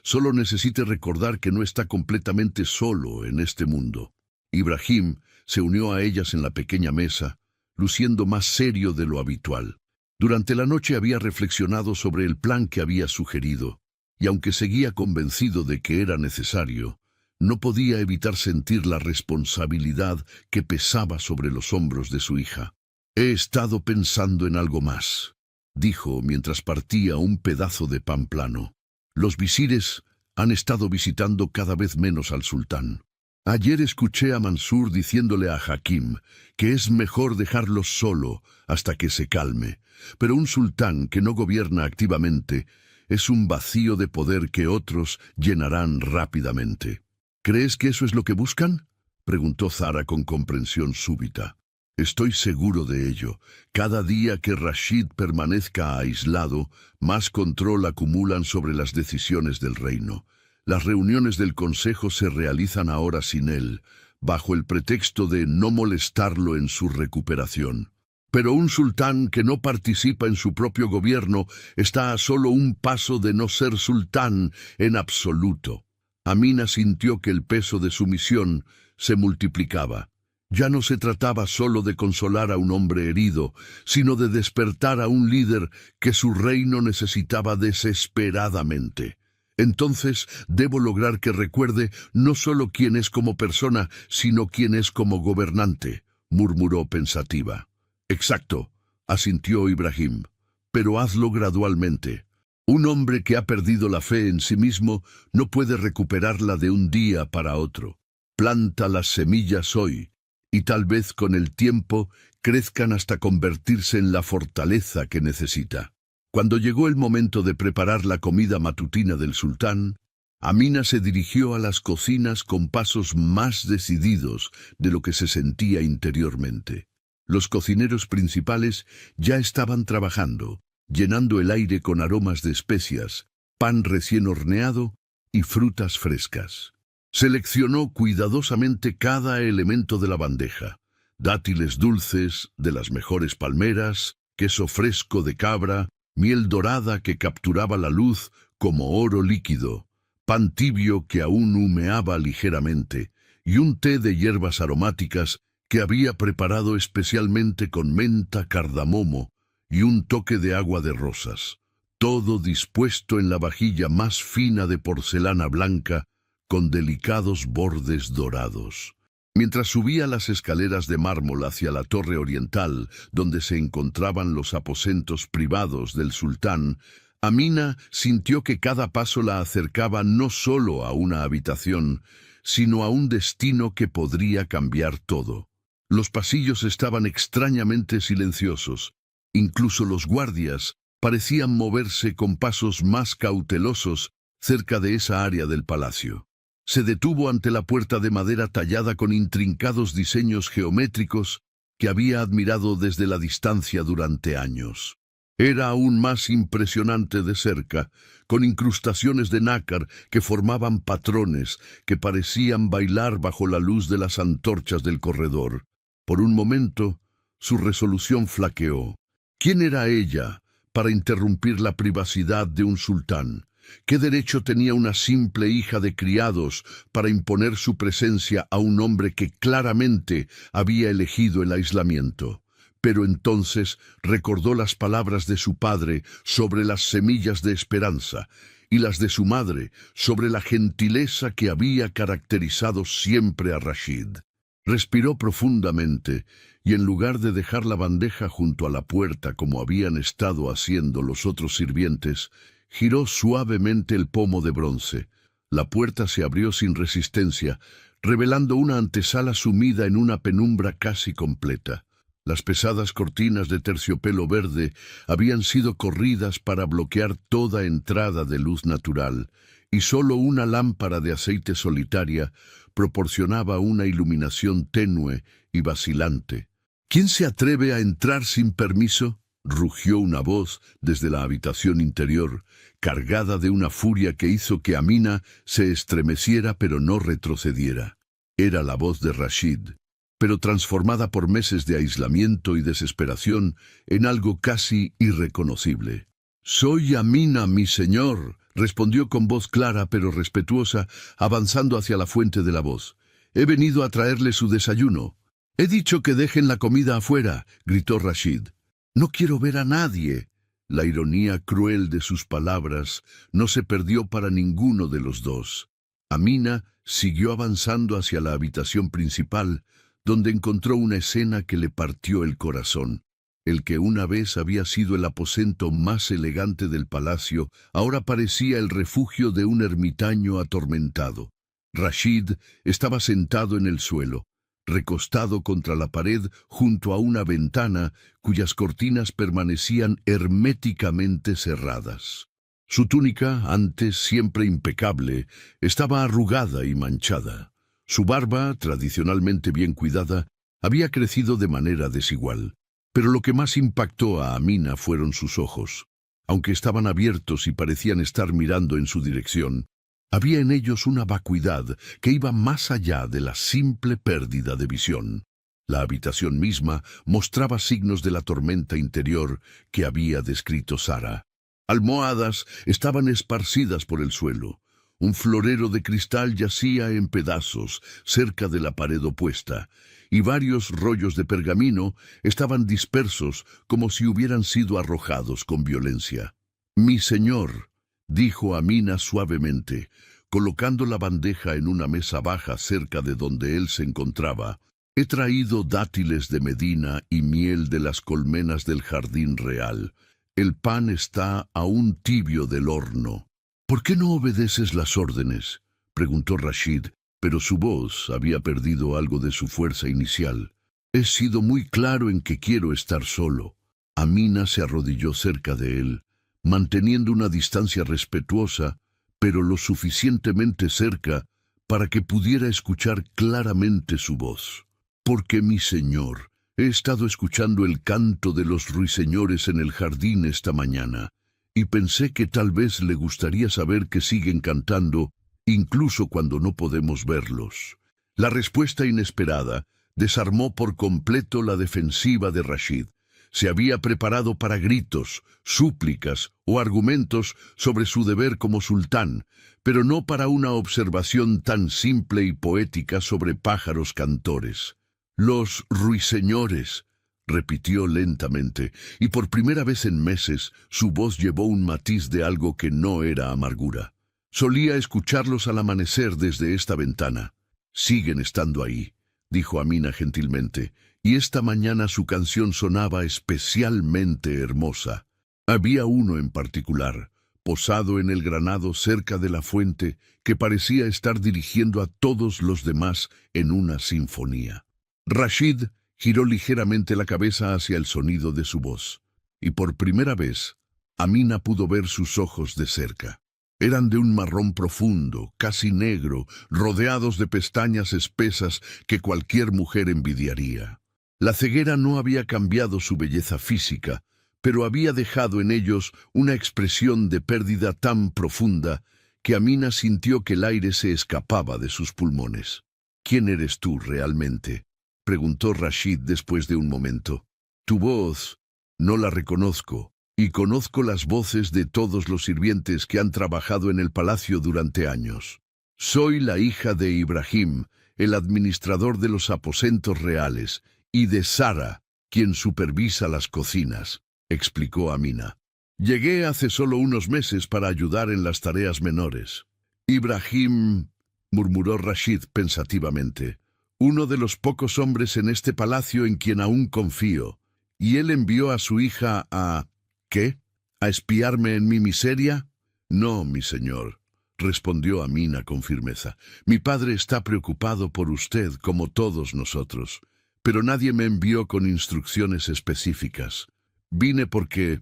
solo necesite recordar que no está completamente solo en este mundo». Ibrahim se unió a ellas en la pequeña mesa, luciendo más serio de lo habitual. Durante la noche había reflexionado sobre el plan que había sugerido, y aunque seguía convencido de que era necesario, no podía evitar sentir la responsabilidad que pesaba sobre los hombros de su hija. «He estado pensando en algo más», dijo mientras partía un pedazo de pan plano. «Los visires han estado visitando cada vez menos al sultán. Ayer escuché a Mansur diciéndole a Hakim que es mejor dejarlo solo hasta que se calme, pero un sultán que no gobierna activamente es un vacío de poder que otros llenarán rápidamente». «¿Crees que eso es lo que buscan?», preguntó Zara con comprensión súbita. «Estoy seguro de ello. Cada día que Rashid permanezca aislado, más control acumulan sobre las decisiones del reino. Las reuniones del consejo se realizan ahora sin él, bajo el pretexto de no molestarlo en su recuperación. Pero un sultán que no participa en su propio gobierno está a solo un paso de no ser sultán en absoluto». Amina sintió que el peso de su misión se multiplicaba. Ya no se trataba solo de consolar a un hombre herido, sino de despertar a un líder que su reino necesitaba desesperadamente. «Entonces debo lograr que recuerde no solo quién es como persona, sino quién es como gobernante», murmuró pensativa. «Exacto», asintió Ibrahim, «pero hazlo gradualmente. Un hombre que ha perdido la fe en sí mismo no puede recuperarla de un día para otro. Planta las semillas hoy, y tal vez con el tiempo crezcan hasta convertirse en la fortaleza que necesita». Cuando llegó el momento de preparar la comida matutina del sultán, Amina se dirigió a las cocinas con pasos más decididos de lo que se sentía interiormente. Los cocineros principales ya estaban trabajando, llenando el aire con aromas de especias, pan recién horneado y frutas frescas. Seleccionó cuidadosamente cada elemento de la bandeja: dátiles dulces de las mejores palmeras, queso fresco de cabra, miel dorada que capturaba la luz como oro líquido, pan tibio que aún humeaba ligeramente, y un té de hierbas aromáticas que había preparado especialmente con menta, cardamomo y un toque de agua de rosas. Todo dispuesto en la vajilla más fina de porcelana blanca, con delicados bordes dorados. Mientras subía las escaleras de mármol hacia la torre oriental, donde se encontraban los aposentos privados del sultán, Amina sintió que cada paso la acercaba no solo a una habitación, sino a un destino que podría cambiar todo. Los pasillos estaban extrañamente silenciosos. Incluso los guardias parecían moverse con pasos más cautelosos cerca de esa área del palacio. Se detuvo ante la puerta de madera tallada con intrincados diseños geométricos que había admirado desde la distancia durante años. Era aún más impresionante de cerca, con incrustaciones de nácar que formaban patrones que parecían bailar bajo la luz de las antorchas del corredor. Por un momento, su resolución flaqueó. ¿Quién era ella para interrumpir la privacidad de un sultán? ¿Qué derecho tenía una simple hija de criados para imponer su presencia a un hombre que claramente había elegido el aislamiento? Pero entonces recordó las palabras de su padre sobre las semillas de esperanza y las de su madre sobre la gentileza que había caracterizado siempre a Rashid. Respiró profundamente y en lugar de dejar la bandeja junto a la puerta como habían estado haciendo los otros sirvientes, giró suavemente el pomo de bronce. La puerta se abrió sin resistencia, revelando una antesala sumida en una penumbra casi completa. Las pesadas cortinas de terciopelo verde habían sido corridas para bloquear toda entrada de luz natural, y solo una lámpara de aceite solitaria proporcionaba una iluminación tenue y vacilante. ¿Quién se atreve a entrar sin permiso?, rugió una voz desde la habitación interior, cargada de una furia que hizo que Amina se estremeciera pero no retrocediera. Era la voz de Rashid, pero transformada por meses de aislamiento y desesperación en algo casi irreconocible. «Soy Amina, mi señor», respondió con voz clara pero respetuosa, avanzando hacia la fuente de la voz. «He venido a traerle su desayuno». «He dicho que dejen la comida afuera», gritó Rashid. «No quiero ver a nadie». La ironía cruel de sus palabras no se perdió para ninguno de los dos. Amina siguió avanzando hacia la habitación principal, donde encontró una escena que le partió el corazón. El que una vez había sido el aposento más elegante del palacio, ahora parecía el refugio de un ermitaño atormentado. Rashid estaba sentado en el suelo, recostado contra la pared junto a una ventana cuyas cortinas permanecían herméticamente cerradas. Su túnica, antes siempre impecable, estaba arrugada y manchada. Su barba, tradicionalmente bien cuidada, había crecido de manera desigual. Pero lo que más impactó a Amina fueron sus ojos. Aunque estaban abiertos y parecían estar mirando en su dirección, había en ellos una vacuidad que iba más allá de la simple pérdida de visión. La habitación misma mostraba signos de la tormenta interior que había descrito Sara. Almohadas estaban esparcidas por el suelo. Un florero de cristal yacía en pedazos cerca de la pared opuesta, y varios rollos de pergamino estaban dispersos como si hubieran sido arrojados con violencia. «Mi señor», dijo Amina suavemente, colocando la bandeja en una mesa baja cerca de donde él se encontraba, «he traído dátiles de Medina y miel de las colmenas del jardín real. El pan está aún tibio del horno». «¿Por qué no obedeces las órdenes?», preguntó Rashid, pero su voz había perdido algo de su fuerza inicial. «He sido muy claro en que quiero estar solo». Amina se arrodilló cerca de él, manteniendo una distancia respetuosa, pero lo suficientemente cerca para que pudiera escuchar claramente su voz. «Porque, mi señor, he estado escuchando el canto de los ruiseñores en el jardín esta mañana, y pensé que tal vez le gustaría saber que siguen cantando, incluso cuando no podemos verlos». La respuesta inesperada desarmó por completo la defensiva de Rashid. Se había preparado para gritos, súplicas o argumentos sobre su deber como sultán, pero no para una observación tan simple y poética sobre pájaros cantores. «Los ruiseñores», repitió lentamente, y por primera vez en meses su voz llevó un matiz de algo que no era amargura. «Solía escucharlos al amanecer desde esta ventana». «Siguen estando ahí», dijo Amina gentilmente, y esta mañana su canción sonaba especialmente hermosa. Había uno en particular, posado en el granado cerca de la fuente, que parecía estar dirigiendo a todos los demás en una sinfonía. Rashid giró ligeramente la cabeza hacia el sonido de su voz, y por primera vez, Amina pudo ver sus ojos de cerca. Eran de un marrón profundo, casi negro, rodeados de pestañas espesas que cualquier mujer envidiaría. La ceguera no había cambiado su belleza física, pero había dejado en ellos una expresión de pérdida tan profunda que Amina sintió que el aire se escapaba de sus pulmones. «¿Quién eres tú realmente?», preguntó Rashid después de un momento. «Tu voz no la reconozco, y conozco las voces de todos los sirvientes que han trabajado en el palacio durante años. Soy la hija de Ibrahim, el administrador de los aposentos reales, y de Sara, quien supervisa las cocinas, explicó Amina. Llegué hace solo unos meses para ayudar en las tareas menores. Ibrahim, murmuró Rashid pensativamente, uno de los pocos hombres en este palacio en quien aún confío. ¿Y él envió a su hija a... ¿qué? ¿A espiarme en mi miseria? No, mi señor, respondió Amina con firmeza. Mi padre está preocupado por usted, como todos nosotros, pero nadie me envió con instrucciones específicas. Vine porque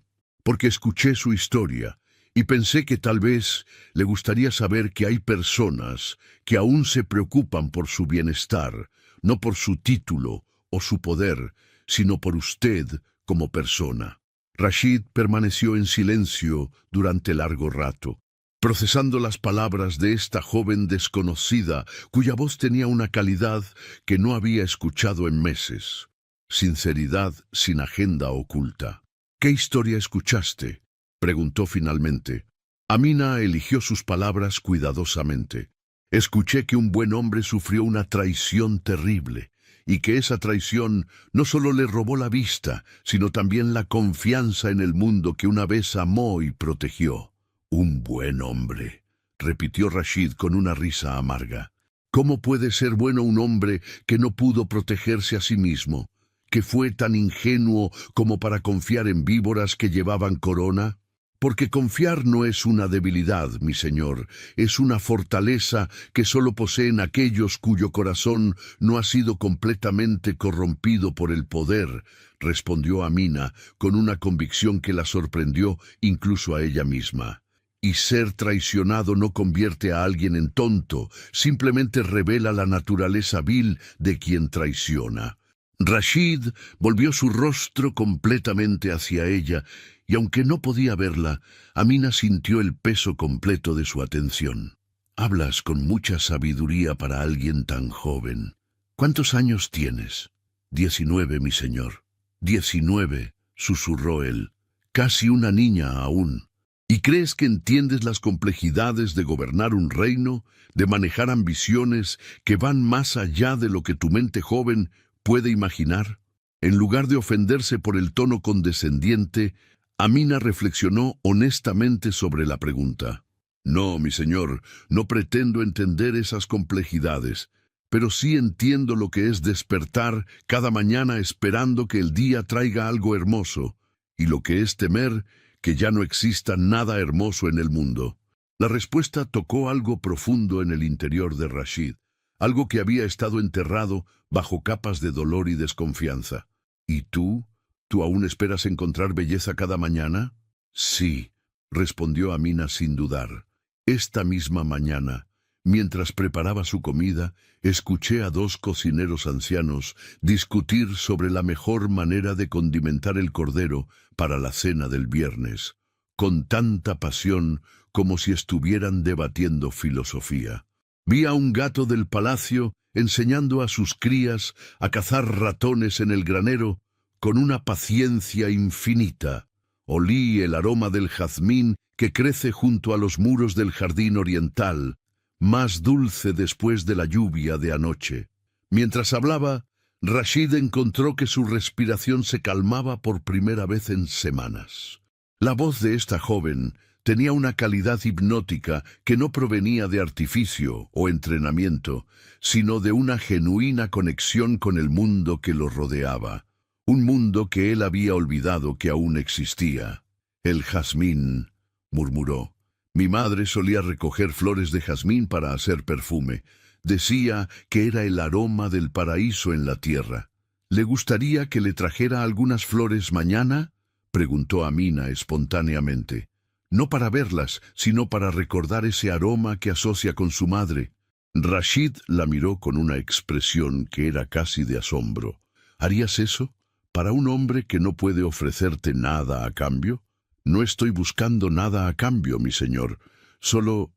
escuché su historia y pensé que tal vez le gustaría saber que hay personas que aún se preocupan por su bienestar, no por su título o su poder, sino por usted como persona. Rashid permaneció en silencio durante largo rato, procesando las palabras de esta joven desconocida, cuya voz tenía una calidad que no había escuchado en meses. Sinceridad sin agenda oculta. ¿Qué historia escuchaste?, preguntó finalmente. Amina eligió sus palabras cuidadosamente. Escuché que un buen hombre sufrió una traición terrible, y que esa traición no solo le robó la vista, sino también la confianza en el mundo que una vez amó y protegió. Un buen hombre, repitió Rashid con una risa amarga. ¿Cómo puede ser bueno un hombre que no pudo protegerse a sí mismo, que fue tan ingenuo como para confiar en víboras que llevaban corona? Porque confiar no es una debilidad, mi señor, es una fortaleza que solo poseen aquellos cuyo corazón no ha sido completamente corrompido por el poder, respondió Amina con una convicción que la sorprendió incluso a ella misma. Y ser traicionado no convierte a alguien en tonto, simplemente revela la naturaleza vil de quien traiciona. Rashid volvió su rostro completamente hacia ella, y aunque no podía verla, Amina sintió el peso completo de su atención. Hablas con mucha sabiduría para alguien tan joven. ¿Cuántos años tienes? 19, mi señor. 19, susurró él. Casi una niña aún. ¿Y crees que entiendes las complejidades de gobernar un reino, de manejar ambiciones que van más allá de lo que tu mente joven puede imaginar? En lugar de ofenderse por el tono condescendiente, Amina reflexionó honestamente sobre la pregunta. No, mi señor, no pretendo entender esas complejidades, pero sí entiendo lo que es despertar cada mañana esperando que el día traiga algo hermoso, y lo que es temer que ya no exista nada hermoso en el mundo. La respuesta tocó algo profundo en el interior de Rashid, algo que había estado enterrado bajo capas de dolor y desconfianza. ¿Y tú? ¿Tú aún esperas encontrar belleza cada mañana? Sí, respondió Amina sin dudar. Esta misma mañana, mientras preparaba su comida, escuché a dos cocineros ancianos discutir sobre la mejor manera de condimentar el cordero para la cena del viernes, con tanta pasión como si estuvieran debatiendo filosofía. Vi a un gato del palacio enseñando a sus crías a cazar ratones en el granero con una paciencia infinita. Olí el aroma del jazmín que crece junto a los muros del jardín oriental, más dulce después de la lluvia de anoche. Mientras hablaba, Rashid encontró que su respiración se calmaba por primera vez en semanas. La voz de esta joven tenía una calidad hipnótica que no provenía de artificio o entrenamiento, sino de una genuina conexión con el mundo que lo rodeaba, un mundo que él había olvidado que aún existía. El jazmín, murmuró. Mi madre solía recoger flores de jazmín para hacer perfume. Decía que era el aroma del paraíso en la tierra. ¿Le gustaría que le trajera algunas flores mañana?, preguntó Amina espontáneamente. No para verlas, sino para recordar ese aroma que asocia con su madre. Rashid la miró con una expresión que era casi de asombro. ¿Harías eso? ¿Para un hombre que no puede ofrecerte nada a cambio? No estoy buscando nada a cambio, mi señor. Solo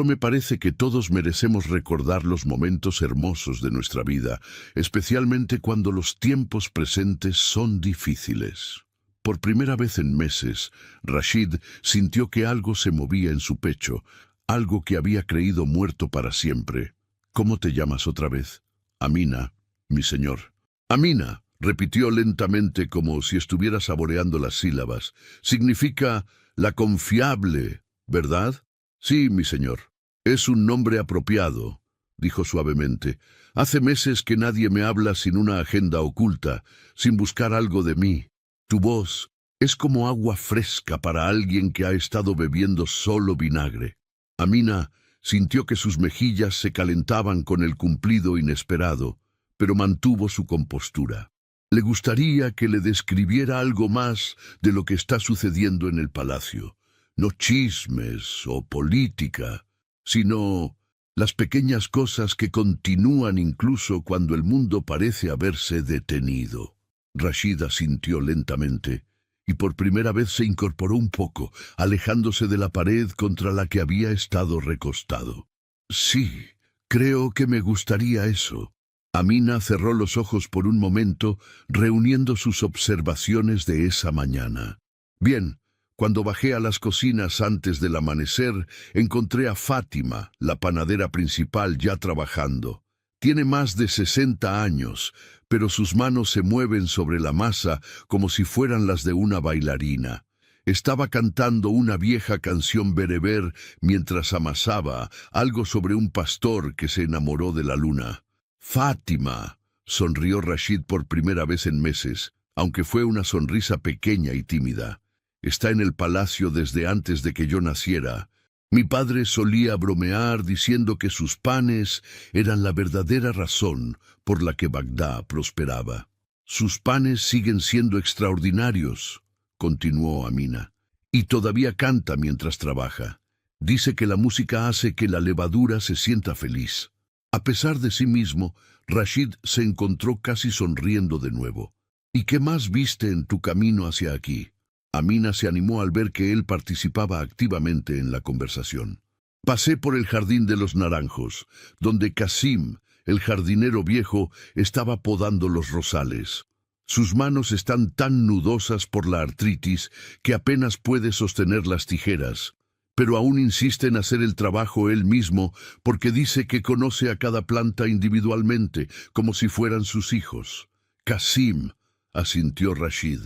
me parece que todos merecemos recordar los momentos hermosos de nuestra vida, especialmente cuando los tiempos presentes son difíciles. Por primera vez en meses, Rashid sintió que algo se movía en su pecho, algo que había creído muerto para siempre. ¿Cómo te llamas otra vez? Amina, mi señor. Amina, repitió lentamente como si estuviera saboreando las sílabas. Significa la confiable, ¿verdad? Sí, mi señor. Es un nombre apropiado, dijo suavemente. Hace meses que nadie me habla sin una agenda oculta, sin buscar algo de mí. Tu voz es como agua fresca para alguien que ha estado bebiendo solo vinagre. Amina sintió que sus mejillas se calentaban con el cumplido inesperado, pero mantuvo su compostura. Le gustaría que le describiera algo más de lo que está sucediendo en el palacio. No chismes o política, sino las pequeñas cosas que continúan incluso cuando el mundo parece haberse detenido. Rashid asintió lentamente, y por primera vez se incorporó un poco, alejándose de la pared contra la que había estado recostado. Sí, creo que me gustaría eso. Amina cerró los ojos por un momento, reuniendo sus observaciones de esa mañana. Bien, cuando bajé a las cocinas antes del amanecer, encontré a Fátima, la panadera principal, ya trabajando. Tiene más de 60 años, pero sus manos se mueven sobre la masa como si fueran las de una bailarina. Estaba cantando una vieja canción bereber mientras amasaba algo sobre un pastor que se enamoró de la luna. «Fátima», sonrió Rashid por primera vez en meses, aunque fue una sonrisa pequeña y tímida. «Está en el palacio desde antes de que yo naciera. Mi padre solía bromear diciendo que sus panes eran la verdadera razón por la que Bagdad prosperaba. Sus panes siguen siendo extraordinarios», continuó Amina, «y todavía canta mientras trabaja. Dice que la música hace que la levadura se sienta feliz». A pesar de sí mismo, Rashid se encontró casi sonriendo de nuevo. «¿Y qué más viste en tu camino hacia aquí?» Amina se animó al ver que él participaba activamente en la conversación. «Pasé por el jardín de los naranjos, donde Qasim, el jardinero viejo, estaba podando los rosales. Sus manos están tan nudosas por la artritis que apenas puede sostener las tijeras, pero aún insiste en hacer el trabajo él mismo porque dice que conoce a cada planta individualmente, como si fueran sus hijos». «Qasim», asintió Rashid.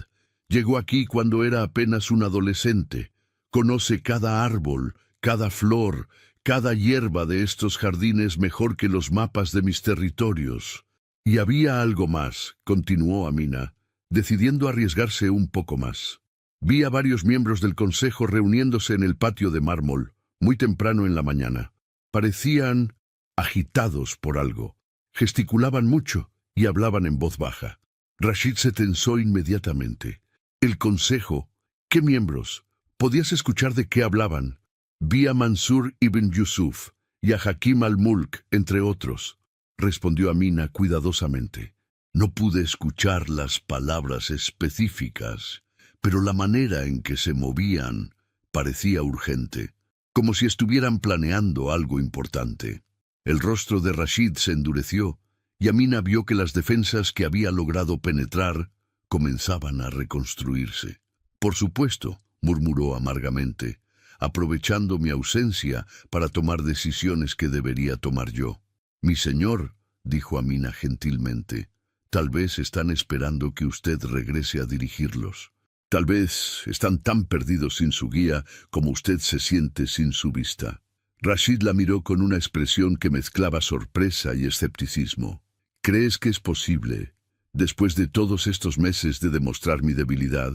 «Llegó aquí cuando era apenas un adolescente. Conoce cada árbol, cada flor, cada hierba de estos jardines mejor que los mapas de mis territorios». «Y había algo más», continuó Amina, decidiendo arriesgarse un poco más. «Vi a varios miembros del consejo reuniéndose en el patio de mármol, muy temprano en la mañana. Parecían agitados por algo. Gesticulaban mucho y hablaban en voz baja». Rashid se tensó inmediatamente. «¿El consejo? ¿Qué miembros? ¿Podías escuchar de qué hablaban?» «Vi a Mansur ibn Yusuf y a Hakim al-Mulk, entre otros», respondió Amina cuidadosamente. «No pude escuchar las palabras específicas, pero la manera en que se movían parecía urgente, como si estuvieran planeando algo importante». El rostro de Rashid se endureció, y Amina vio que las defensas que había logrado penetrar comenzaban a reconstruirse. «Por supuesto», murmuró amargamente, «aprovechando mi ausencia para tomar decisiones que debería tomar yo». «Mi señor», dijo Amina gentilmente, «tal vez están esperando que usted regrese a dirigirlos. Tal vez están tan perdidos sin su guía como usted se siente sin su vista». Rashid la miró con una expresión que mezclaba sorpresa y escepticismo. «¿Crees que es posible, después de todos estos meses, de demostrar mi debilidad?»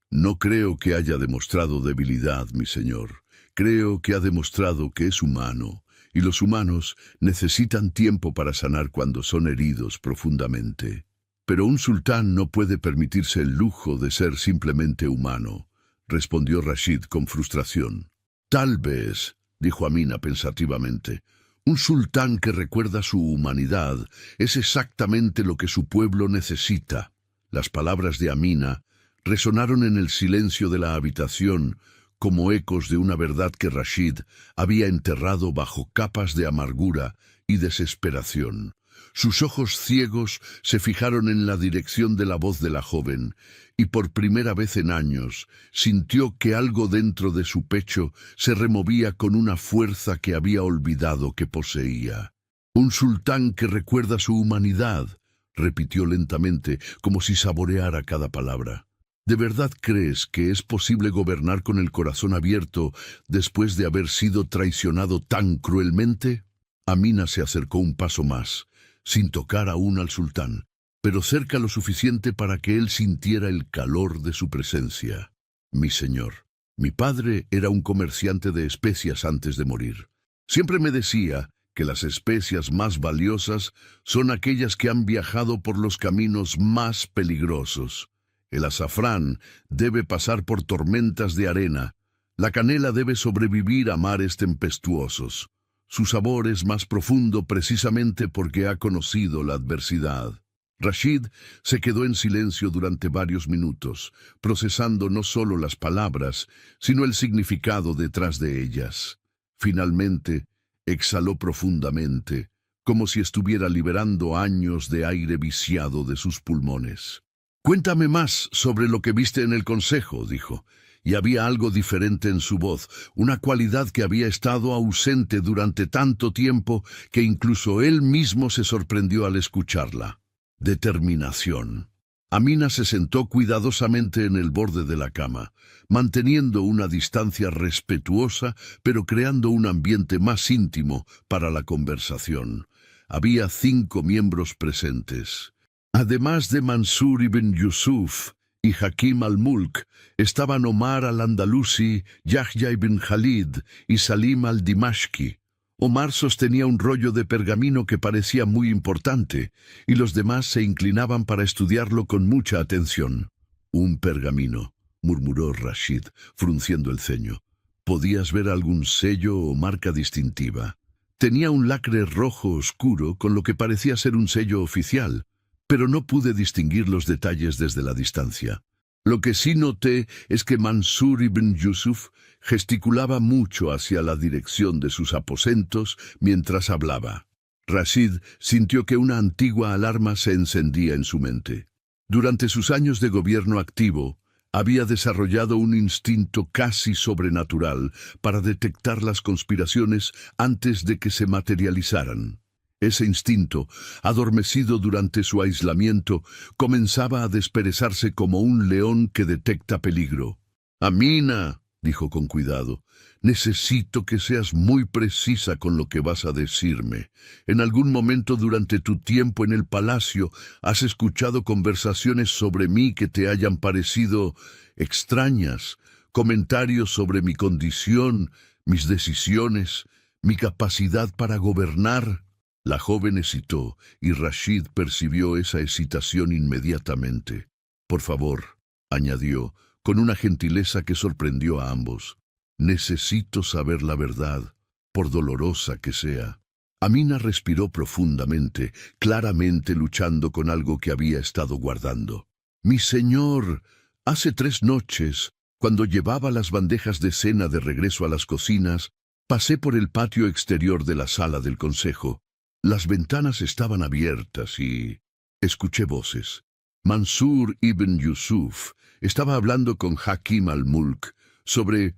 «No creo que haya demostrado debilidad, mi señor. Creo que ha demostrado que es humano, y los humanos necesitan tiempo para sanar cuando son heridos profundamente. Pero un sultán no puede permitirse el lujo de ser simplemente humano», respondió Rashid con frustración. «Tal vez», dijo Amina pensativamente, «un sultán que recuerda su humanidad es exactamente lo que su pueblo necesita». Las palabras de Amina resonaron en el silencio de la habitación como ecos de una verdad que Rashid había enterrado bajo capas de amargura y desesperación. Sus ojos ciegos se fijaron en la dirección de la voz de la joven, y por primera vez en años sintió que algo dentro de su pecho se removía con una fuerza que había olvidado que poseía. «Un sultán que recuerda su humanidad», repitió lentamente, como si saboreara cada palabra. ¿De verdad crees que es posible gobernar con el corazón abierto después de haber sido traicionado tan cruelmente? Amina se acercó un paso más, sin tocar aún al sultán, pero cerca lo suficiente para que él sintiera el calor de su presencia. Mi señor, mi padre era un comerciante de especias antes de morir. Siempre me decía que las especias más valiosas son aquellas que han viajado por los caminos más peligrosos. El azafrán debe pasar por tormentas de arena. La canela debe sobrevivir a mares tempestuosos. Su sabor es más profundo precisamente porque ha conocido la adversidad. Rashid se quedó en silencio durante varios minutos, procesando no solo las palabras, sino el significado detrás de ellas. Finalmente, exhaló profundamente, como si estuviera liberando años de aire viciado de sus pulmones. «Cuéntame más sobre lo que viste en el consejo», dijo, y había algo diferente en su voz, una cualidad que había estado ausente durante tanto tiempo que incluso él mismo se sorprendió al escucharla. Determinación. Amina se sentó cuidadosamente en el borde de la cama, manteniendo una distancia respetuosa, pero creando un ambiente más íntimo para la conversación. Había 5 miembros presentes. Además de Mansur ibn Yusuf y Hakim al-Mulk, estaban Omar al-Andalusi, Yahya ibn Khalid y Salim al-Dimashqi. Omar sostenía un rollo de pergamino que parecía muy importante, y los demás se inclinaban para estudiarlo con mucha atención. «Un pergamino», murmuró Rashid, frunciendo el ceño. «¿Podías ver algún sello o marca distintiva?» Tenía un lacre rojo oscuro con lo que parecía ser un sello oficial, pero no pude distinguir los detalles desde la distancia. Lo que sí noté es que Mansur ibn Yusuf gesticulaba mucho hacia la dirección de sus aposentos mientras hablaba. Rashid sintió que una antigua alarma se encendía en su mente. Durante sus años de gobierno activo, había desarrollado un instinto casi sobrenatural para detectar las conspiraciones antes de que se materializaran. Ese instinto, adormecido durante su aislamiento, comenzaba a desperezarse como un león que detecta peligro. «Amina», dijo con cuidado, «necesito que seas muy precisa con lo que vas a decirme. En algún momento durante tu tiempo en el palacio has escuchado conversaciones sobre mí que te hayan parecido extrañas, comentarios sobre mi condición, mis decisiones, mi capacidad para gobernar». La joven hesitó, y Rashid percibió esa hesitación inmediatamente. «Por favor», añadió, con una gentileza que sorprendió a ambos, «necesito saber la verdad, por dolorosa que sea». Amina respiró profundamente, claramente luchando con algo que había estado guardando. «Mi señor, hace 3 noches, cuando llevaba las bandejas de cena de regreso a las cocinas, pasé por el patio exterior de la sala del consejo. Las ventanas estaban abiertas y escuché voces. Mansur ibn Yusuf estaba hablando con Hakim al-Mulk sobre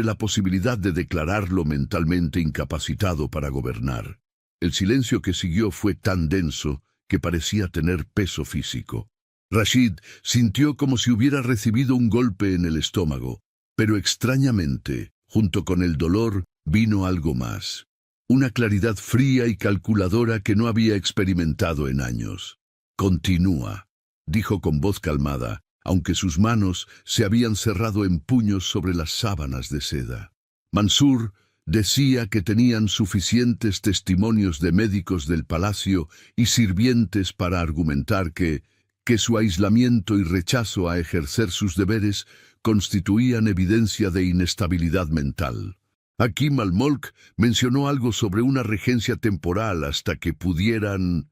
la posibilidad de declararlo mentalmente incapacitado para gobernar. El silencio que siguió fue tan denso que parecía tener peso físico. Rashid sintió como si hubiera recibido un golpe en el estómago, pero extrañamente, junto con el dolor, vino algo más. Una claridad fría y calculadora que no había experimentado en años. «Continúa», dijo con voz calmada, aunque sus manos se habían cerrado en puños sobre las sábanas de seda. Mansur decía que tenían suficientes testimonios de médicos del palacio y sirvientes para argumentar que su aislamiento y rechazo a ejercer sus deberes constituían evidencia de inestabilidad mental. Hakim al-Mulk mencionó algo sobre una regencia temporal hasta que pudieran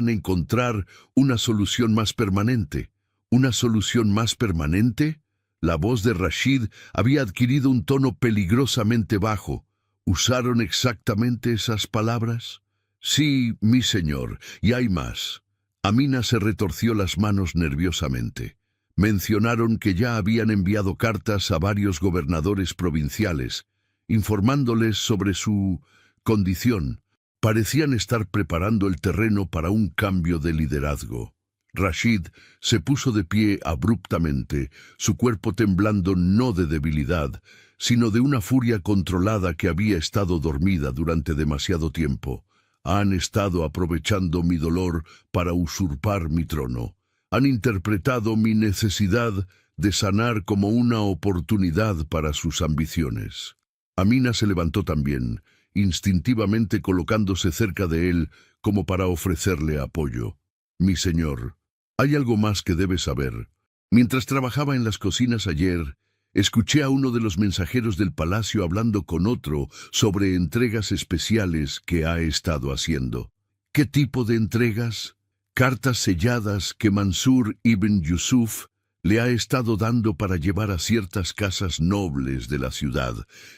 encontrar una solución más permanente. ¿Una solución más permanente? La voz de Rashid había adquirido un tono peligrosamente bajo. ¿Usaron exactamente esas palabras? «Sí, mi señor, y hay más». Amina se retorció las manos nerviosamente. Mencionaron que ya habían enviado cartas a varios gobernadores provinciales, informándoles sobre su condición, Parecían estar preparando el terreno para un cambio de liderazgo. Rashid se puso de pie abruptamente, su cuerpo temblando no de debilidad, sino de una furia controlada que había estado dormida durante demasiado tiempo. Han estado aprovechando mi dolor para usurpar mi trono. Han interpretado mi necesidad de sanar como una oportunidad para sus ambiciones. Amina se levantó también, instintivamente colocándose cerca de él como para ofrecerle apoyo. Mi señor, hay algo más que debe saber. Mientras trabajaba en las cocinas ayer, escuché a uno de los mensajeros del palacio hablando con otro sobre entregas especiales que ha estado haciendo. ¿Qué tipo de entregas? Cartas selladas que Mansur ibn Yusuf le ha estado dando para llevar a ciertas casas nobles de la ciudad.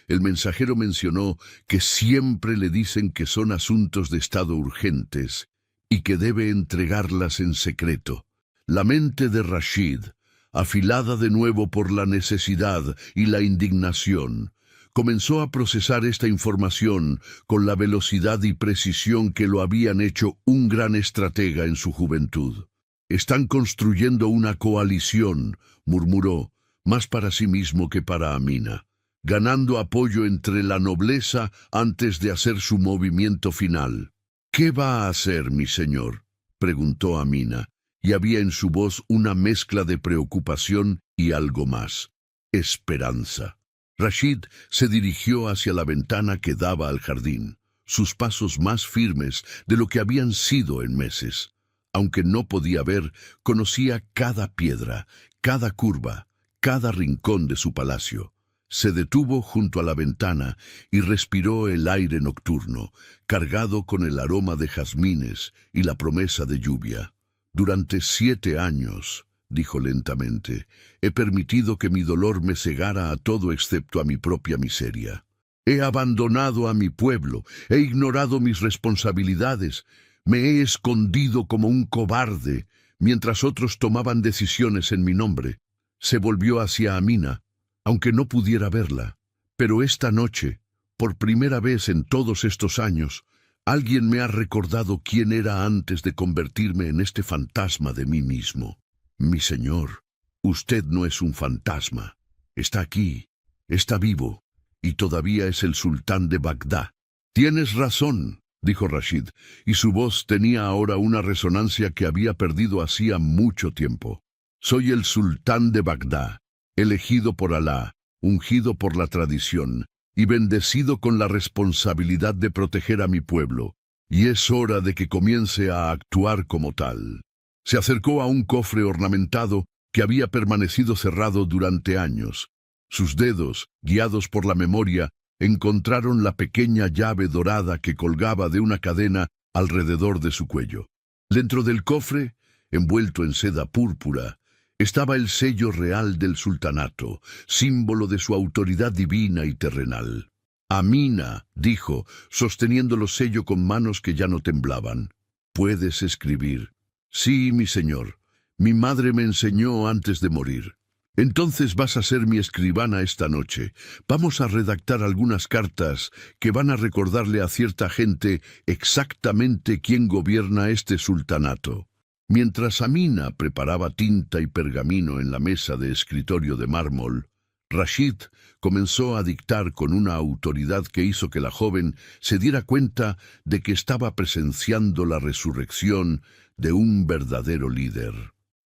El mensajero mencionó que siempre le dicen que son asuntos de estado urgentes y que debe entregarlas en secreto. La mente de Rashid, afilada de nuevo por la necesidad y la indignación, comenzó a procesar esta información con la velocidad y precisión que lo habían hecho un gran estratega en su juventud. «Están construyendo una coalición», murmuró, más para sí mismo que para Amina, ganando apoyo entre la nobleza antes de hacer su movimiento final. «¿Qué va a hacer, mi señor?», preguntó Amina, y había en su voz una mezcla de preocupación y algo más: esperanza. Rashid se dirigió hacia la ventana que daba al jardín, sus pasos más firmes de lo que habían sido en meses. Aunque no podía ver, conocía cada piedra, cada curva, cada rincón de su palacio. Se detuvo junto a la ventana y respiró el aire nocturno, cargado con el aroma de jazmines y la promesa de lluvia. «Durante 7 años», dijo lentamente, «he permitido que mi dolor me cegara a todo excepto a mi propia miseria. He abandonado a mi pueblo, he ignorado mis responsabilidades, me he escondido como un cobarde, mientras otros tomaban decisiones en mi nombre». Se volvió hacia Amina, aunque no pudiera verla. «Pero esta noche, por primera vez en todos estos años, alguien me ha recordado quién era antes de convertirme en este fantasma de mí mismo. Mi señor, usted no es un fantasma. Está aquí, está vivo, y todavía es el sultán de Bagdad». «Tienes razón», dijo Rashid, y su voz tenía ahora una resonancia que había perdido hacía mucho tiempo. «Soy el sultán de Bagdad, elegido por Alá, ungido por la tradición, y bendecido con la responsabilidad de proteger a mi pueblo, y es hora de que comience a actuar como tal». Se acercó a un cofre ornamentado que había permanecido cerrado durante años. Sus dedos, guiados por la memoria, encontraron la pequeña llave dorada que colgaba de una cadena alrededor de su cuello. Dentro del cofre, envuelto en seda púrpura, estaba el sello real del sultanato, símbolo de su autoridad divina y terrenal. «Amina», dijo, sosteniendo el sello con manos que ya no temblaban, «¿puedes escribir?» «Sí, mi señor. Mi madre me enseñó antes de morir». «Entonces vas a ser mi escribana esta noche. Vamos a redactar algunas cartas que van a recordarle a cierta gente exactamente quién gobierna este sultanato». Mientras Amina preparaba tinta y pergamino en la mesa de escritorio de mármol, Rashid comenzó a dictar con una autoridad que hizo que la joven se diera cuenta de que estaba presenciando la resurrección de un verdadero líder.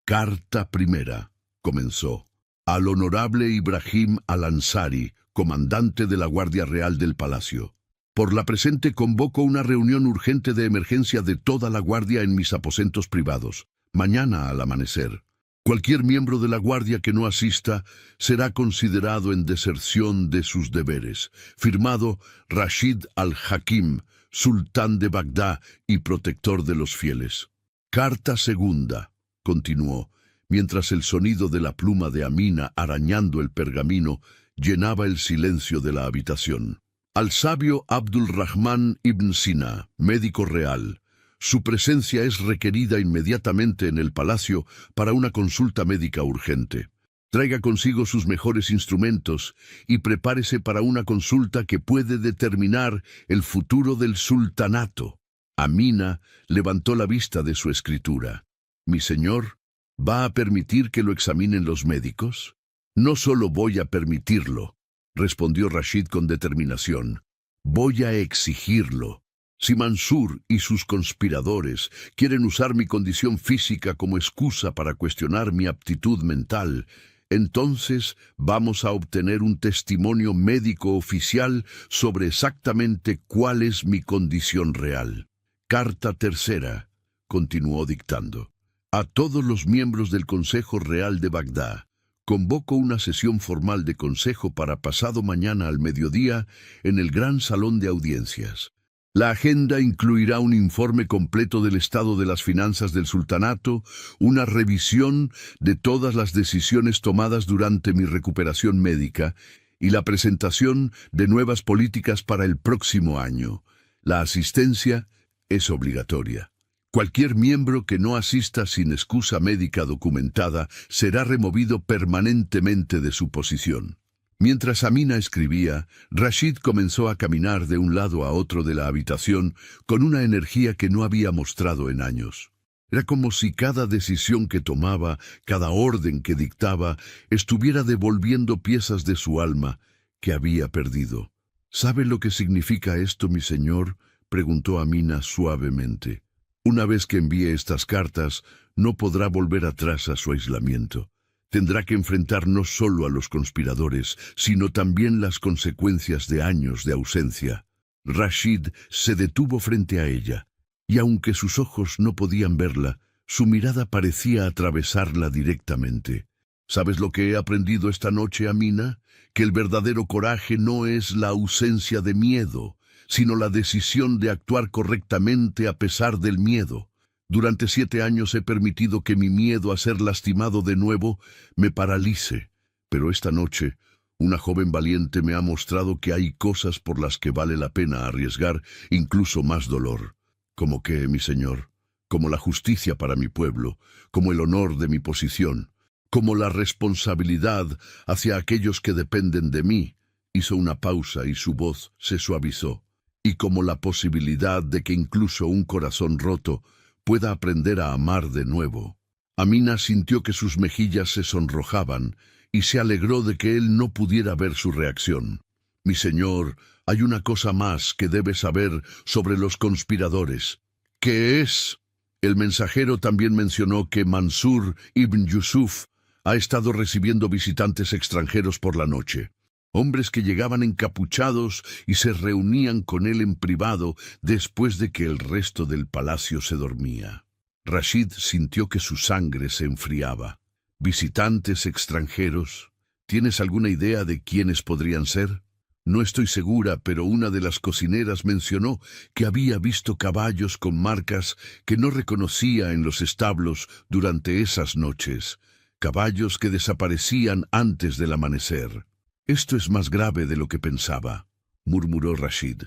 «Carta primera», comenzó, «al honorable Ibrahim al-Ansari, comandante de la Guardia Real del Palacio. Por la presente convoco una reunión urgente de emergencia de toda la Guardia en mis aposentos privados, mañana al amanecer. Cualquier miembro de la Guardia que no asista será considerado en deserción de sus deberes. Firmado Rashid al-Hakim, sultán de Bagdad y protector de los fieles». «Carta segunda», continuó, mientras el sonido de la pluma de Amina arañando el pergamino llenaba el silencio de la habitación. «Al sabio Abdul Rahman ibn Sina, médico real. Su presencia es requerida inmediatamente en el palacio para una consulta médica urgente. Traiga consigo sus mejores instrumentos y prepárese para una consulta que puede determinar el futuro del sultanato. Amina levantó la vista de su escritura. «Mi señor, ¿va a permitir que lo examinen los médicos?» «No solo voy a permitirlo», respondió Rashid con determinación. «Voy a exigirlo. Si Mansur y sus conspiradores quieren usar mi condición física como excusa para cuestionar mi aptitud mental, entonces vamos a obtener un testimonio médico oficial sobre exactamente cuál es mi condición real». Carta tercera, continuó dictando. «A todos los miembros del Consejo Real de Bagdad, convoco una sesión formal de consejo para pasado mañana al mediodía en el gran salón de audiencias. La agenda incluirá un informe completo del estado de las finanzas del sultanato, una revisión de todas las decisiones tomadas durante mi recuperación médica y la presentación de nuevas políticas para el próximo año. La asistencia es obligatoria. Cualquier miembro que no asista sin excusa médica documentada será removido permanentemente de su posición». Mientras Amina escribía, Rashid comenzó a caminar de un lado a otro de la habitación con una energía que no había mostrado en años. Era como si cada decisión que tomaba, cada orden que dictaba, estuviera devolviendo piezas de su alma que había perdido. «¿Sabe lo que significa esto, mi señor?», preguntó Amina suavemente. «Una vez que envíe estas cartas, no podrá volver atrás a su aislamiento. Tendrá que enfrentar no solo a los conspiradores, sino también las consecuencias de años de ausencia». Rashid se detuvo frente a ella, y aunque sus ojos no podían verla, su mirada parecía atravesarla directamente. «¿Sabes lo que he aprendido esta noche, Amina? Que el verdadero coraje no es la ausencia de miedo, sino la decisión de actuar correctamente a pesar del miedo. Durante 7 años he permitido que mi miedo a ser lastimado de nuevo me paralice, pero esta noche una joven valiente me ha mostrado que hay cosas por las que vale la pena arriesgar incluso más dolor. ¿Como qué, mi señor? Como la justicia para mi pueblo, como el honor de mi posición, como la responsabilidad hacia aquellos que dependen de mí». Hizo una pausa y su voz se suavizó. «Y como la posibilidad de que incluso un corazón roto pueda aprender a amar de nuevo». Amina sintió que sus mejillas se sonrojaban y se alegró de que él no pudiera ver su reacción. «Mi señor, hay una cosa más que debe saber sobre los conspiradores». «¿Qué es?». El mensajero también mencionó que Mansur ibn Yusuf ha estado recibiendo visitantes extranjeros por la noche. Hombres que llegaban encapuchados y se reunían con él en privado después de que el resto del palacio se dormía. Rashid sintió que su sangre se enfriaba. «¿Visitantes extranjeros? ¿Tienes alguna idea de quiénes podrían ser?» «No estoy segura, pero una de las cocineras mencionó que había visto caballos con marcas que no reconocía en los establos durante esas noches, caballos que desaparecían antes del amanecer». «Esto es más grave de lo que pensaba», murmuró Rashid.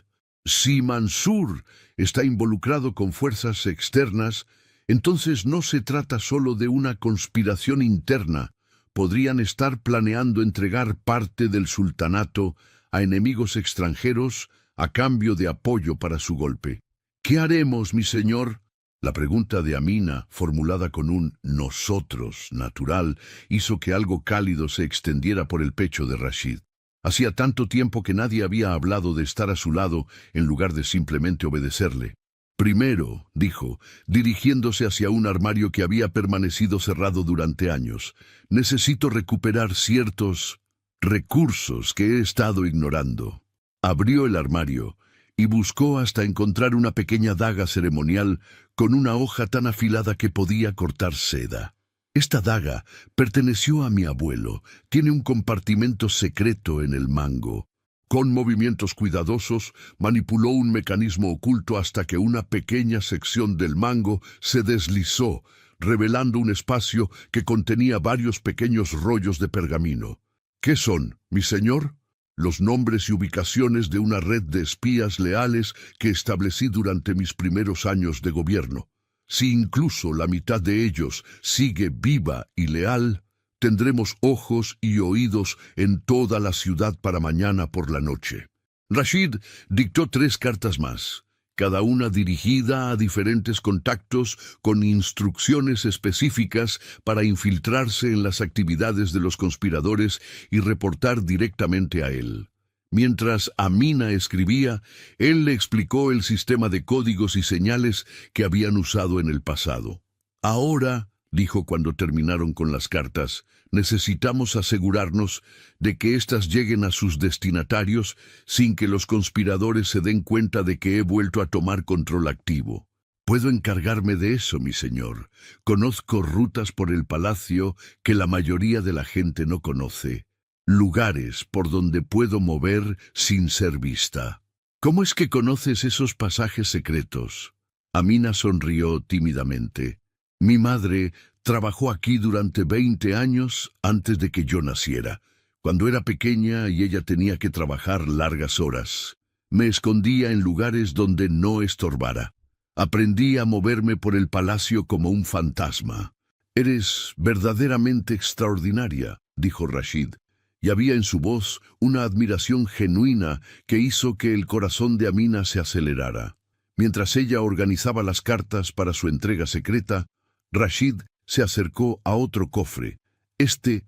«Si Mansur está involucrado con fuerzas externas, entonces no se trata solo de una conspiración interna. Podrían estar planeando entregar parte del sultanato a enemigos extranjeros a cambio de apoyo para su golpe. ¿Qué haremos, mi señor?». La pregunta de Amina, formulada con un «nosotros» natural, hizo que algo cálido se extendiera por el pecho de Rashid. Hacía tanto tiempo que nadie había hablado de estar a su lado en lugar de simplemente obedecerle. «Primero», dijo, dirigiéndose hacia un armario que había permanecido cerrado durante años, «necesito recuperar ciertos recursos que he estado ignorando». Abrió el armario y buscó hasta encontrar una pequeña daga ceremonial con una hoja tan afilada que podía cortar seda. «Esta daga perteneció a mi abuelo. Tiene un compartimento secreto en el mango». Con movimientos cuidadosos, manipuló un mecanismo oculto hasta que una pequeña sección del mango se deslizó, revelando un espacio que contenía varios pequeños rollos de pergamino. «¿Qué son, mi señor?». «Los nombres y ubicaciones de una red de espías leales que establecí durante mis primeros años de gobierno. Si incluso la mitad de ellos sigue viva y leal, Tendremos ojos y oídos en toda la ciudad para mañana por la noche. Rashid dictó 3 cartas más, cada una dirigida a diferentes contactos con instrucciones específicas para infiltrarse en las actividades de los conspiradores y reportar directamente a él. Mientras Amina escribía, él le explicó el sistema de códigos y señales que habían usado en el pasado. Ahora, dijo cuando terminaron con las cartas, necesitamos asegurarnos de que éstas lleguen a sus destinatarios sin que los conspiradores se den cuenta de que he vuelto a tomar control activo. Puedo encargarme de eso, mi señor. Conozco rutas por el palacio que la mayoría de la gente no conoce. Lugares por donde puedo mover sin ser vista. ¿Cómo es que conoces esos pasajes secretos? Amina sonrió tímidamente. Mi madre trabajó aquí durante 20 años antes de que yo naciera. Cuando era pequeña y ella tenía que trabajar largas horas, me escondía en lugares donde no estorbara. Aprendí a moverme por el palacio como un fantasma. Eres verdaderamente extraordinaria, dijo Rashid, y había en su voz una admiración genuina que hizo que el corazón de Amina se acelerara. Mientras ella organizaba las cartas para su entrega secreta, Rashid se acercó a otro cofre,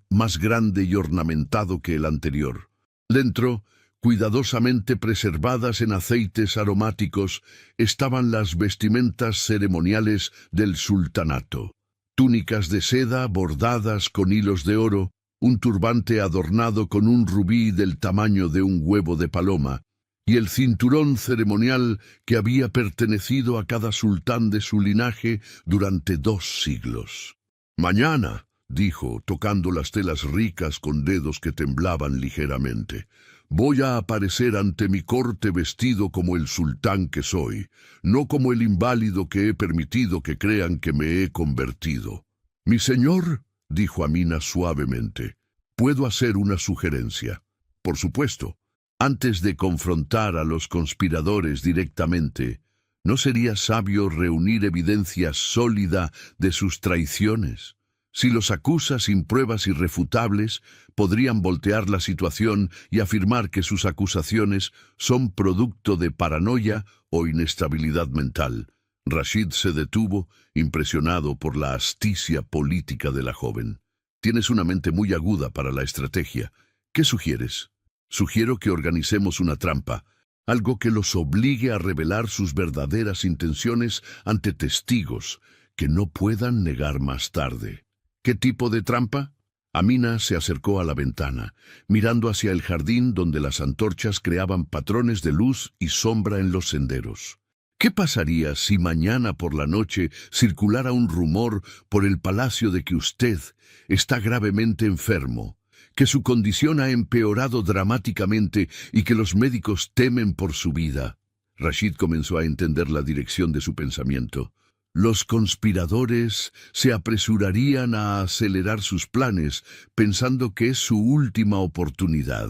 más grande y ornamentado que el anterior. Dentro, cuidadosamente preservadas en aceites aromáticos, estaban las vestimentas ceremoniales del sultanato. Túnicas de seda bordadas con hilos de oro, un turbante adornado con un rubí del tamaño de un huevo de paloma, y el cinturón ceremonial que había pertenecido a cada sultán de su linaje durante 2 siglos. Mañana, dijo, tocando las telas ricas con dedos que temblaban ligeramente, voy a aparecer ante mi corte vestido como el sultán que soy, no como el inválido que he permitido que crean que me he convertido. Mi señor, dijo Amina suavemente, puedo hacer una sugerencia. Por supuesto. Antes de confrontar a los conspiradores directamente, ¿no sería sabio reunir evidencia sólida de sus traiciones? Si los acusa sin pruebas irrefutables, podrían voltear la situación y afirmar que sus acusaciones son producto de paranoia o inestabilidad mental. Rashid se detuvo, impresionado por la astucia política de la joven. Tienes una mente muy aguda para la estrategia. ¿Qué sugieres? Sugiero que organicemos una trampa, algo que los obligue a revelar sus verdaderas intenciones ante testigos que no puedan negar más tarde. ¿Qué tipo de trampa? Amina se acercó a la ventana, mirando hacia el jardín donde las antorchas creaban patrones de luz y sombra en los senderos. ¿Qué pasaría si mañana por la noche circulara un rumor por el palacio de que usted está gravemente enfermo, que su condición ha empeorado dramáticamente y que los médicos temen por su vida? Rashid comenzó a entender la dirección de su pensamiento. Los conspiradores se apresurarían a acelerar sus planes, pensando que es su última oportunidad.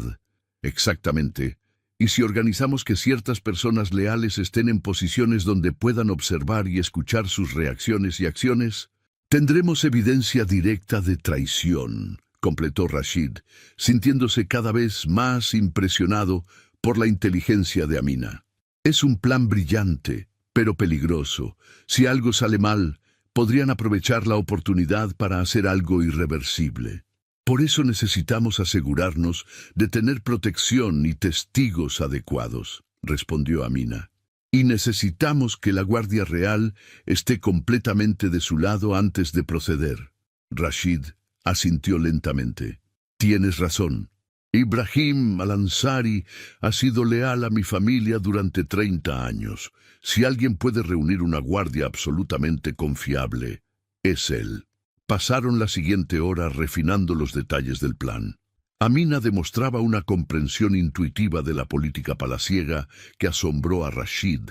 Exactamente. ¿Y si organizamos que ciertas personas leales estén en posiciones donde puedan observar y escuchar sus reacciones y acciones? Tendremos evidencia directa de traición, completó Rashid, sintiéndose cada vez más impresionado por la inteligencia de Amina. Es un plan brillante, pero peligroso. Si algo sale mal, podrían aprovechar la oportunidad para hacer algo irreversible. Por eso necesitamos asegurarnos de tener protección y testigos adecuados, respondió Amina. Y necesitamos que la Guardia Real esté completamente de su lado antes de proceder. Rashid asintió lentamente. Tienes razón. Ibrahim al-Ansari ha sido leal a mi familia durante 30 años. Si alguien puede reunir una guardia absolutamente confiable, es él. Pasaron la siguiente hora refinando los detalles del plan. Amina demostraba una comprensión intuitiva de la política palaciega que asombró a Rashid,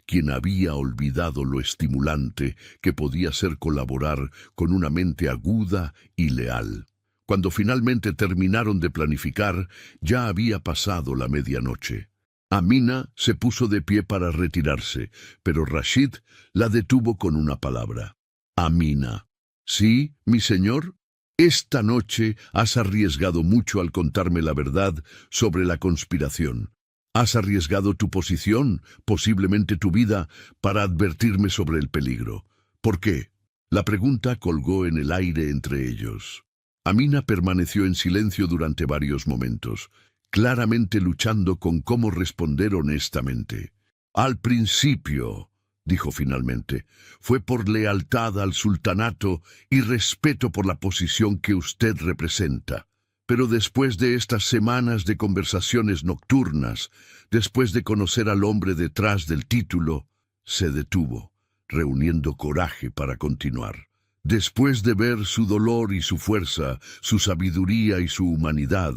quien había olvidado lo estimulante que podía ser colaborar con una mente aguda y leal. Cuando finalmente terminaron de planificar, ya había pasado la medianoche. Amina se puso de pie para retirarse, pero Rashid la detuvo con una palabra. Amina. ¿Sí, mi señor? Esta noche has arriesgado mucho al contarme la verdad sobre la conspiración. Has arriesgado tu posición, posiblemente tu vida, para advertirme sobre el peligro. ¿Por qué? La pregunta colgó en el aire entre ellos. Amina permaneció en silencio durante varios momentos, claramente luchando con cómo responder honestamente. Al principio, dijo finalmente, fue por lealtad al sultanato y respeto por la posición que usted representa. Pero después de estas semanas de conversaciones nocturnas, después de conocer al hombre detrás del título, se detuvo, reuniendo coraje para continuar. Después de ver su dolor y su fuerza, su sabiduría y su humanidad,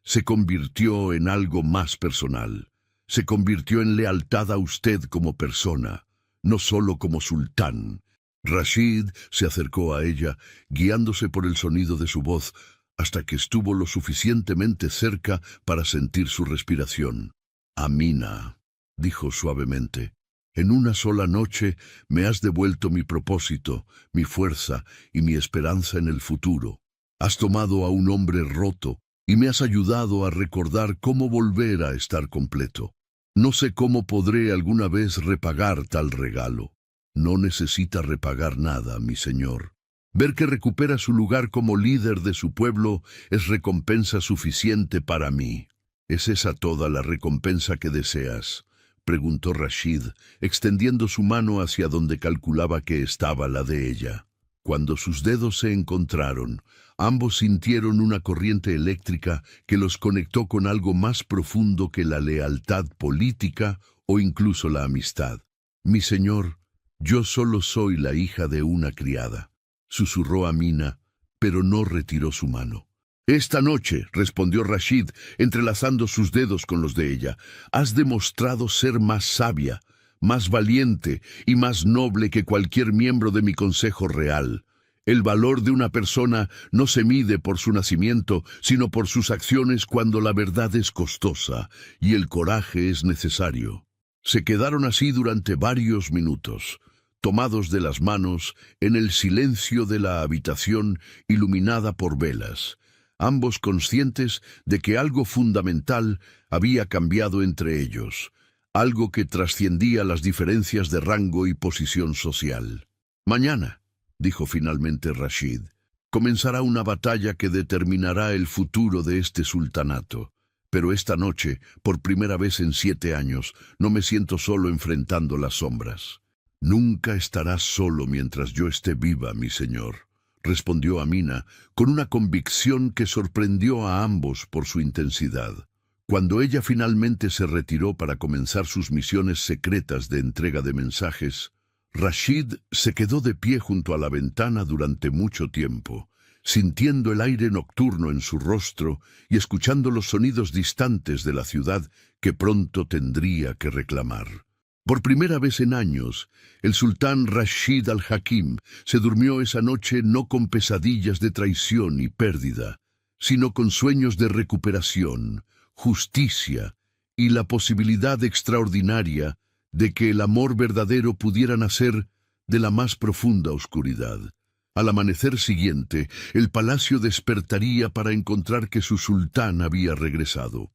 se convirtió en algo más personal. Se convirtió en lealtad a usted como persona, no solo como sultán. Rashid se acercó a ella, guiándose por el sonido de su voz, hasta que estuvo lo suficientemente cerca para sentir su respiración. Amina, dijo suavemente, en una sola noche me has devuelto mi propósito, mi fuerza y mi esperanza en el futuro. Has tomado a un hombre roto y me has ayudado a recordar cómo volver a estar completo. No sé cómo podré alguna vez repagar tal regalo. No necesita repagar nada, mi señor. Ver que recupera su lugar como líder de su pueblo es recompensa suficiente para mí. ¿Es esa toda la recompensa que deseas?, preguntó Rashid, extendiendo su mano hacia donde calculaba que estaba la de ella. Cuando sus dedos se encontraron, ambos sintieron una corriente eléctrica que los conectó con algo más profundo que la lealtad política o incluso la amistad. Mi señor, yo solo soy la hija de una criada, susurró Amina, pero no retiró su mano. Esta noche, respondió Rashid, entrelazando sus dedos con los de ella, has demostrado ser más sabia, más valiente y más noble que cualquier miembro de mi consejo real. El valor de una persona no se mide por su nacimiento, sino por sus acciones cuando la verdad es costosa y el coraje es necesario. Se quedaron así durante varios minutos, tomados de las manos, en el silencio de la habitación iluminada por velas, ambos conscientes de que algo fundamental había cambiado entre ellos, algo que trascendía las diferencias de rango y posición social. Mañana, dijo finalmente Rashid, comenzará una batalla que determinará el futuro de este sultanato. Pero esta noche, por primera vez en 7 años, no me siento solo enfrentando las sombras. Nunca estarás solo mientras yo esté viva, mi señor, respondió Amina, con una convicción que sorprendió a ambos por su intensidad. Cuando ella finalmente se retiró para comenzar sus misiones secretas de entrega de mensajes, Rashid se quedó de pie junto a la ventana durante mucho tiempo, sintiendo el aire nocturno en su rostro y escuchando los sonidos distantes de la ciudad que pronto tendría que reclamar. Por primera vez en años, el sultán Rashid al-Hakim se durmió esa noche no con pesadillas de traición y pérdida, sino con sueños de recuperación, justicia y la posibilidad extraordinaria de que el amor verdadero pudiera nacer de la más profunda oscuridad. Al amanecer siguiente, el palacio despertaría para encontrar que su sultán había regresado.